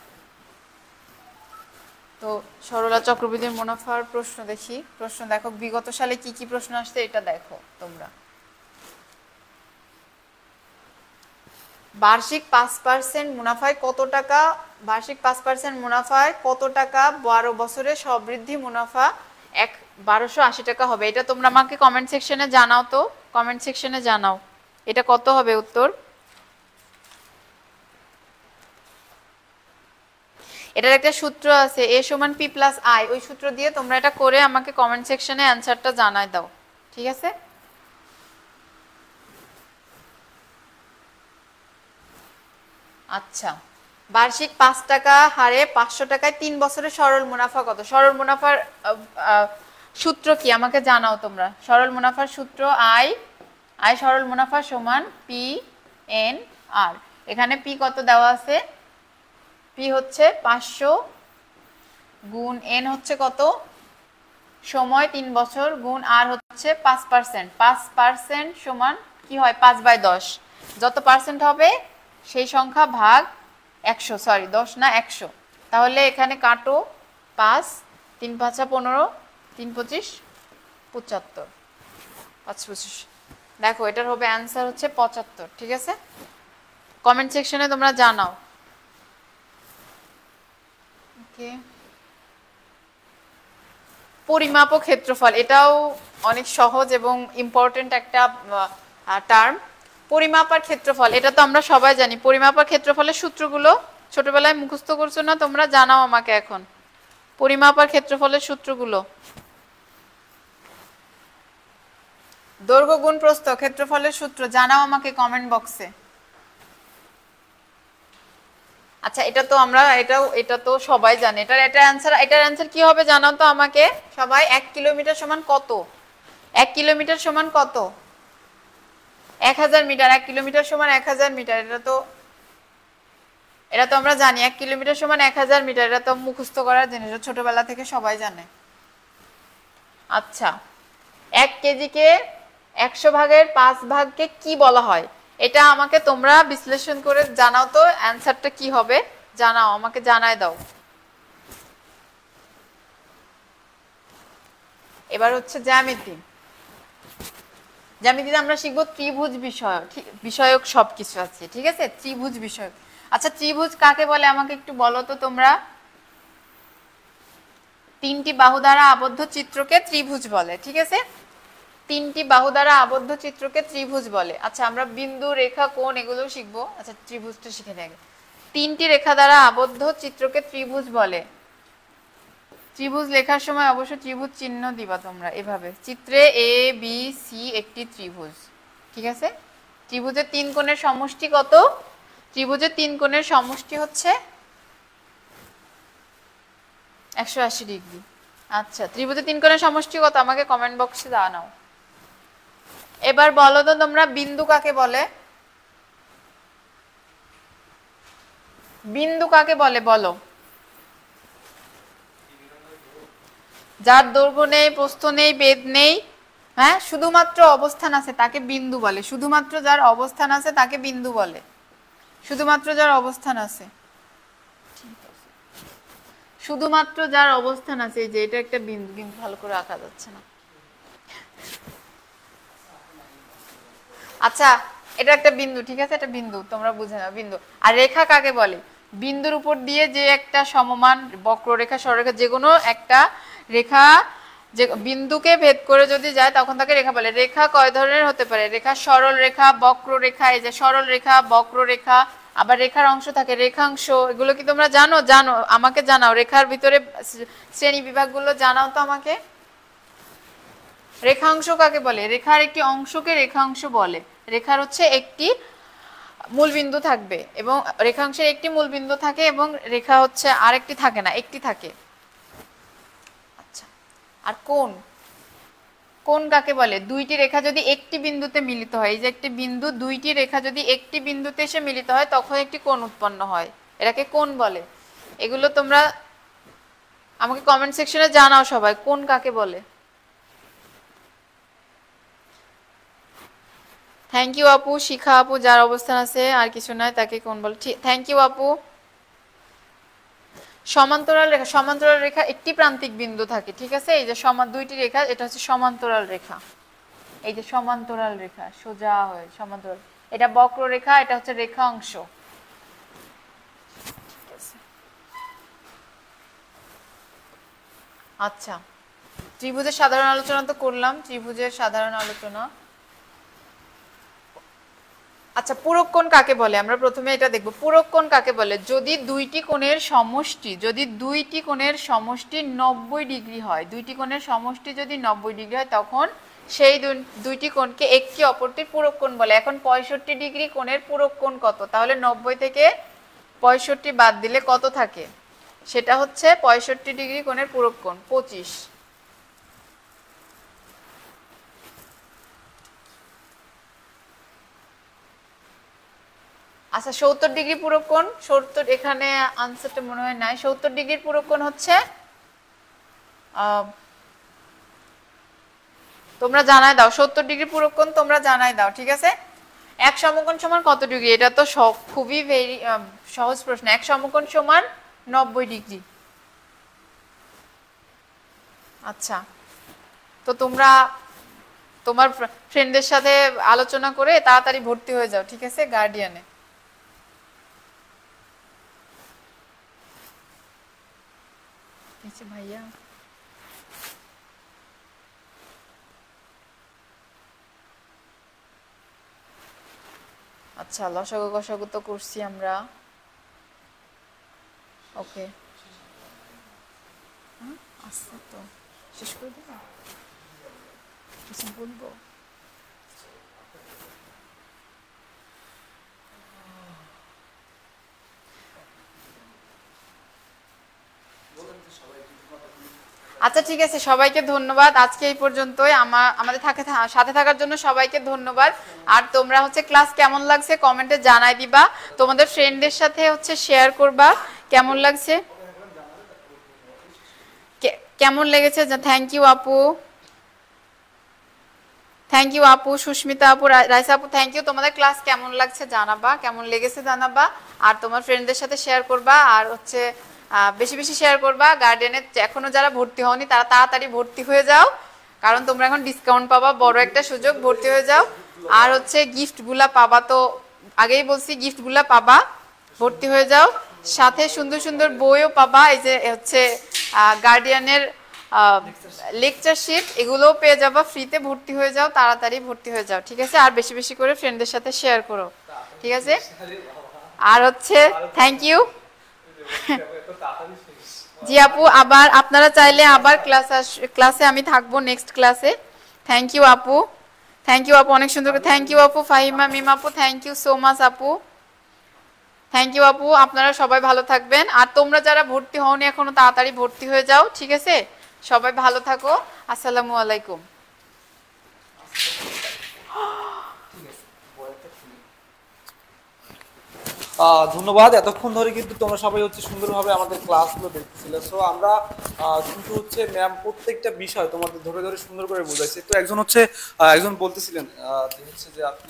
তো সরলা চক্রবর্তীর মুনাফার প্রশ্ন দেখি। প্রশ্ন দেখো, বিগত সালে কি কি প্রশ্ন আসছে এটা দেখো তোমরা। বার্ষিক 5% মুনাফায় কত টাকা? বার্ষিক 5% মুনাফায় কত টাকা 12 বছরে সবৃদ্ধি মুনাফা 1280 টাকা হবে? এটা তোমরা আমাকে কমেন্ট সেকশনে জানাও তো, কমেন্ট সেকশনে জানাও এটা কত হবে উত্তর। এটার একটা সূত্র আছে, এ সমান পি প্লাস আই, ওই সূত্র দিয়ে তোমরা এটা করে আমাকে কমেন্ট সেকশনে অ্যান্সারটা জানাই দাও, ঠিক আছে? আচ্ছা, বার্ষিক 5 টাকা হারে 500 টাকায় 3 বছরের সরল মুনাফা কত? সরল মুনাফার সূত্র কি আমাকে জানাও তোমরা। সরল মুনাফার সূত্র আই সরল মুনাফা সমান পি এন আর। এখানে পি কত দেওয়া আছে? পি হচ্ছে 500 গুণ এন হচ্ছে কত? সময় 3 বছর গুণ আর হচ্ছে 5%। 5% সমান কি হয়? 5/10, যত পার্সেন্ট হবে সেই সংখ্যা ভাগ 100, সরি 10 না 100। তাহলে এখানে কাটো 5, 3 5 15, 3 25 75, 5 25, দেখো এটার হবে অ্যান্সার হচ্ছে 75, ঠিক আছে? কমেন্ট সেকশনে তোমরা জানাও। ওকে, পরিমাপ ও ক্ষেত্রফল, এটাও অনেক সহজ এবং ইম্পর্টেন্ট একটা টার্ম। পরিমাপ আর ক্ষেত্রফল, এটা তো আমরা সবাই জানি। পরিমাপ আর ক্ষেত্রফলের সূত্রগুলো ছোটবেলায় মুখস্থ করছো না তোমরা? জানাও আমাকে এখন পরিমাপ আর ক্ষেত্রফলের সূত্রগুলো। দৈর্ঘ্য গুণ প্রস্থ, ক্ষেত্রফলের সূত্র জানাও আমাকে কমেন্ট বক্সে। আচ্ছা, এটা তো আমরা এটা তো সবাই জানে। এটার অ্যান্সার কি হবে জানাও তো আমাকে সবাই। 1 কিলোমিটার সমান কত? 1 কিলোমিটার সমান কত? 1000 মিটার। 1 কিলোমিটার সমান 1000 মিটার, এটা তো আমরা জানি। 1 কিলোমিটার সমান 1000 মিটার, এটা তো মুখস্থ করার জিনিস, ছোটবেলা থেকে সবাই জানে। আচ্ছা, 1 কেজিকে 100 ভাগের 5 ভাগকে কি বলা হয়? এটা আমাকে তোমরা বিশ্লেষণ করে জানাও তো অ্যান্সারটা কি হবে, জানাও আমাকে, জানাই দাও। এবার হচ্ছে জ্যামিতিতে আমরা শিখবো ত্রিভুজ বিষয়ক সবকিছু আছে, ঠিক আছে? ত্রিভুজ বিষয়ক। আচ্ছা ত্রিভুজ কাকে বলে আমাকে একটু বলো তো তোমরা। তিনটি বাহু দ্বারা আবদ্ধ চিত্রকে ত্রিভুজ বলে, ঠিক আছে? তিনটি বাহু দ্বারা আবদ্ধ চিত্রকে ত্রিভুজ বলে। আচ্ছা আমরা বিন্দু, রেখা, কোণ এগুলো শিখবো। আচ্ছা ত্রিভুজটা শিখে নেই আগে। তিনটি রেখা দ্বারা আবদ্ধ চিত্রকে ত্রিভুজ বলে। ত্রিভুজ লেখার সময় অবশ্য ত্রিভুজ চিহ্ন দিবা তোমরা এভাবে। চিত্রে এ বি সি একটি ত্রিভুজ, ঠিক আছে? ত্রিভুজের তিন কোণের সমষ্টি কত? ত্রিভুজের তিন কোণের সমষ্টি হচ্ছে 180 ডিগ্রি। আচ্ছা ত্রিভুজের তিন কোণের সমষ্টি কত আমাকে কমেন্ট বক্সে জানাও। এবার বলো তো তোমরা বিন্দু কাকে বলে? বিন্দু কাকে বলে বলো? যার দৈর্ঘ্য নেই, প্রস্থ নেই, বেধ নেই, হ্যাঁ, শুধুমাত্র অবস্থান আছে তাকে বিন্দু বলে। শুধুমাত্র যার অবস্থান আছে তাকে বিন্দু বলে। শুধুমাত্র যার অবস্থান আছে, শুধুমাত্র যার অবস্থান আছে। এই যে এটা একটা বিন্দু, কিন্তু ভালো করে আঁকা যাচ্ছে না। আচ্ছা এটা একটা বিন্দু, ঠিক আছে? এটা বিন্দু, তোমরা বুঝে নাও বিন্দু। আর রেখা কাকে বলে? বিন্দুর উপর দিয়ে যে একটা সমমান বক্ররেখা, সরলরেখা, যে কোনো একটা রেখা যে বিন্দুকে ভেদ করে যদি যায় তখন তাকে রেখা বলে। রেখা কয় ধরনের হতে পারে? রেখা সরল রেখা, বক্ররেখা। এই যে সরল রেখা, বক্ররেখা, আবার রেখার অংশ থাকে, রেখাংশ। এগুলো কি তোমরা জানো? জানো, আমাকে জানাও। রেখার ভিতরে শ্রেণী বিভাগগুলো জানাও তো আমাকে। রেখাংশ কাকে বলে? রেখার একটি অংশকে রেখাংশ বলে। রেখার হচ্ছে একটি মূলবিন্দু থাকবে এবং রেখাংশের একটি মূলবিন্দু থাকে এবং রেখা হচ্ছে আরেকটি থাকে না, একটি থাকে। আচ্ছা আর কোণ, কোণ কাকে বলে? দুইটি রেখা যদি একটি বিন্দুতে মিলিত হয়, এই যে একটি বিন্দু, দুইটি রেখা যদি একটি বিন্দুতে এসে মিলিত হয় তখন একটি কোণ উৎপন্ন হয়, এটাকে কোণ বলে। এগুলো তোমরা আমাকে কমেন্ট সেকশনে জানাও সবাই, কোণ কাকে বলে। থ্যাংক ইউ আপু, শিখা আপু, যার অবস্থান আছে আর কিছু নয় তাকে কোণ বলে। থ্যাংক ইউ আপু। সমান্তরাল রেখা, সমান্তরাল রেখা একটি প্রান্তিক বিন্দু থাকে, ঠিক আছে? এই যে দুইটি রেখা, এটা হচ্ছে সমান্তরাল রেখা। এই যে সমান্তরাল রেখা সোজা হয়ে সমান্তরাল, এটা বক্ররেখা, এটা হচ্ছে রেখা অংশ। আচ্ছা ত্রিভুজের সাধারণ আলোচনা তো করলাম, ত্রিভুজের সাধারণ আলোচনা। আচ্ছা পূরক কোণ কাকে বলে? আমরা প্রথমে এটা দেখব, পূরক কোণ কাকে বলে? যদি দুইটি কোণের সমষ্টি, যদি দুইটি কোণের সমষ্টি 90 ডিগ্রি হয়, দুইটি কোণের সমষ্টি যদি 90 ডিগ্রি হয় তখন সেই দুইটি কোণকে একটি অপরটির পূরক কোণ বলে। এখন 65 ডিগ্রি কোণের পূরক কোণ কত? তাহলে 90 থেকে 65 বাদ দিলে কত থাকে? সেটা হচ্ছে 65 ডিগ্রি কোণের পূরক কোণ 25। আচ্ছা 70 ডিগ্রি পূরক কোণ, 70, এখানে আনসারটা মনে হয় নাই। 70 ডিগ্রির পূরক কোণ হচ্ছে তোমরা জানাই দাও, 70 ডিগ্রি পূরক কোণ তোমরা জানাই দাও, ঠিক আছে? এক সমকোণ সমান কত ডিগ্রি? এটা তো খুবই সহজ প্রশ্ন। এক সমকোণ সমান 90 ডিগ্রি। আচ্ছা তো তোমরা তোমার ফ্রেন্ডদের সাথে আলোচনা করে তাড়াতাড়ি ভর্তি হয়ে যাও, ঠিক আছে? গার্ডিয়ানে। ভাইয়া আচ্ছা লসাগু গসাগু তো করছি আমরা, ওকে আচ্ছা তো শেষ করে দেবো, কিছু বলবো? আচ্ছা ঠিক আছে, সবাইকে ধন্যবাদ। আজকে এই পর্যন্তই। আমাদের সাথে থাকার জন্য সবাইকে ধন্যবাদ। আর তোমরা হচ্ছে ক্লাস কেমন লাগছে কমেন্টে জানাই দিবা, তোমাদের ফ্রেন্ডদের সাথে হচ্ছে শেয়ার করবা কেমন লাগছে, কেমন লেগেছে। থ্যাংক ইউ আপু, থ্যাংক ইউ আপু, সুস্মিতা আপু, রাইসা আপু, থ্যাংক ইউ। তোমাদের ক্লাস কেমন লাগছে জানাবা, কেমন লেগেছে জানাবা, আর তোমার ফ্রেন্ডদের সাথে শেয়ার করবা। আর হচ্ছে বেশি বেশি শেয়ার করবা। গার্ডেনে এখনো যারা ভর্তি হওনি তারা তাড়াতাড়ি ভর্তি হয়ে যাও, কারণ তোমরা এখন ডিসকাউন্ট পাবা, বড় একটা সুযোগ, ভর্তি হয়ে যাও। আর হচ্ছে গিফটগুলা পাবা, তো আগেই বলছি গিফটগুলা পাবা, ভর্তি হয়ে যাও। সাথে সুন্দর সুন্দর বইও পাবা, এই যে হচ্ছে গার্ডিয়ানের লেকচার শিট, এগুলোও পেয়ে যাবা ফ্রিতে। ভর্তি হয়ে যাও, তাড়াতাড়ি ভর্তি হয়ে যাও, ঠিক আছে? আর বেশি বেশি করে ফ্রেন্ডদের সাথে শেয়ার করো, ঠিক আছে? আর হচ্ছে থ্যাংক ইউ। জি আপু, আবার আপনারা চাইলে আবার ক্লাসে আমি থাকবো, নেক্সট ক্লাসে। থ্যাংক ইউ আপু, থ্যাংক ইউ আপু, অনেক সুন্দর। থ্যাংক ইউ আপু, ফাহিমা মিম আপু, থ্যাংক ইউ সো মাচ আপু, থ্যাংক ইউ আপু। আপনারা সবাই ভালো থাকবেন। আর তোমরা যারা ভর্তি হওনি এখনো, তাড়াতাড়ি ভর্তি হয়ে যাও, ঠিক আছে? সবাই ভালো থাকো। আসসালামু আলাইকুম। ধন্যবাদ। এতক্ষণ ধরে কিন্তু তোমরা সবাই হচ্ছে সুন্দরভাবে আমাদের ক্লাসগুলো দেখতেছিলে। সো আমরা কিন্তু হচ্ছে ম্যাম প্রত্যেকটা বিষয় তোমাদের ধরে ধরে সুন্দর করে বোঝাইছে। তো একজন বলতেছিলেন যে হচ্ছে যে আপনি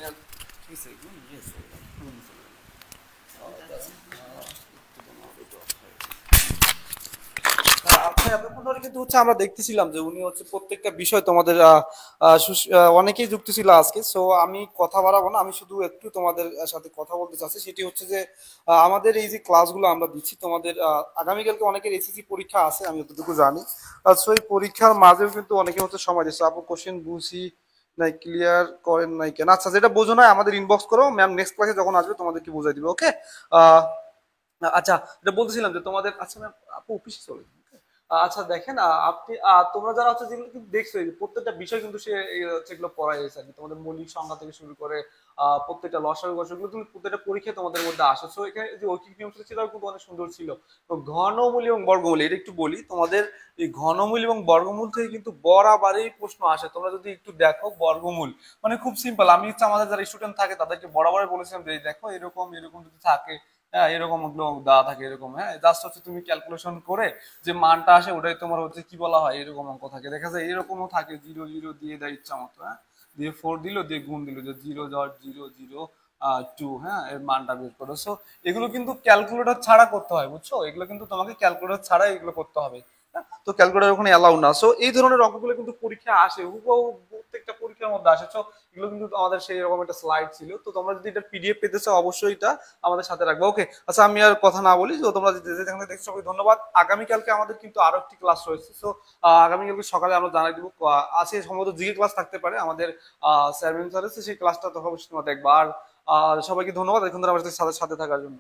আচ্ছা, এতক্ষণ ধরে কিন্তু হচ্ছে আমরা দেখতেছিলাম যে উনি হচ্ছে প্রত্যেকটা বিষয় তোমাদের অনেকেই যুক্ত ছিল আজকে। সো আমি কথা বাড়াবো না, আমি শুধু একটু তোমাদের সাথে কথা বলতে চাচ্ছি। সেটি হচ্ছে যে আমাদের এই যে ক্লাসগুলো আমরা দিচ্ছি তোমাদের, আগামীকালকে অনেকের এসএসসি পরীক্ষা আছে আমি যতটুকু জানি। সো এই পরীক্ষার মাঝেও কিন্তু অনেকে হচ্ছে সময় দিচ্ছে, আপু কোশ্চেন বুঝি নাই, ক্লিয়ার করেন নাই কেন? আচ্ছা, যেটা বোঝো না আমাদের ইনবক্স করো, ম্যাম নেক্সট ক্লাসে যখন আসবে তোমাদেরকে বুঝাই দিবে, ওকে? আচ্ছা, এটা বলতেছিলাম যে তোমাদের, আচ্ছা ম্যাম আপু অফিসে চলে যান। আচ্ছা দেখেন, আপনি তোমরা যারা হচ্ছে যেগুলো কিন্তু দেখছো, এই যে প্রত্যেকটা বিষয় কিন্তু সে হচ্ছে এগুলো পড়াই হয়েছে আর কি। তোমাদের মৌলিক সংখ্যা থেকে শুরু করে প্রত্যেকটা লসাগু গসাগু তুমি প্রত্যেকটা পরীক্ষায় তোমাদের মধ্যে আসে। সো এখানে যে ঐকিক নিয়ম ছিল সেটাও কিন্তু অনেক সুন্দর ছিল। তো ঘনমূল এবং বর্গমূল, এটা একটু বলি তোমাদের, এই ঘনমূল এবং বর্গমূল থেকে কিন্তু বরাবরই প্রশ্ন আসে। তোমরা যদি একটু দেখো বর্গমূল মানে খুব সিম্পল। আমি হচ্ছে আমাদের যারা স্টুডেন্ট থাকে তাদেরকে বরাবরই বলেছিলাম যে দেখো এরকম এরকম যদি থাকে, হ্যাঁ এরকম দেওয়া থাকে এরকম, হ্যাঁ জাস্ট হচ্ছে তুমি ক্যালকুলেশন করে যে মানটা আসে ওটাই তোমার হচ্ছে কি বলা হয়, এরকম অঙ্ক থাকে। দেখা যায় এরকমও থাকে, 0 0 দিয়ে দেয় ইচ্ছা মতো, হ্যাঁ দিয়ে 4 দিল, দিয়ে গুণ দিল, যে 0.002, হ্যাঁ এর মানটা বের করো। সো এগুলো কিন্তু ক্যালকুলেটর ছাড়া করতে হয়, বুঝছো? এগুলো কিন্তু তোমাকে ক্যালকুলেটর ছাড়া এগুলো করতে হবে, হ্যাঁ? তো ক্যালকুলেটর ওখানে অ্যালাউ না। সো এই ধরনের অঙ্কগুলো কিন্তু পরীক্ষা আসে, হুবহু প্রত্যেকটা পরীক্ষার মধ্যে আসে। সো এগুলো কিন্তু আমাদের সেই রকম একটা স্লাইড ছিল। তো তোমরা যদি এটা পিডিএফ পেতে চাও অবশ্যই এটা আমাদের সাথে রাখবো, ওকে? আচ্ছা, আমি আর কথা না বলি, তো তোমরা যেখানে দেখছো সবাই ধন্যবাদ। আগামীকালকে আমাদের কিন্তু আরো একটি ক্লাস রয়েছে। সো আগামীকালকে সকালে আমরা জানাই দিব। আছে সম্ভবত জিকে ক্লাস থাকতে পারে আমাদের চেয়ারম্যান স্যার, সেই ক্লাসটা তখন অবশ্যই তোমরা দেখবা। আর সবাইকে ধন্যবাদ এখন ধরে আমাদের সাথে থাকার জন্য।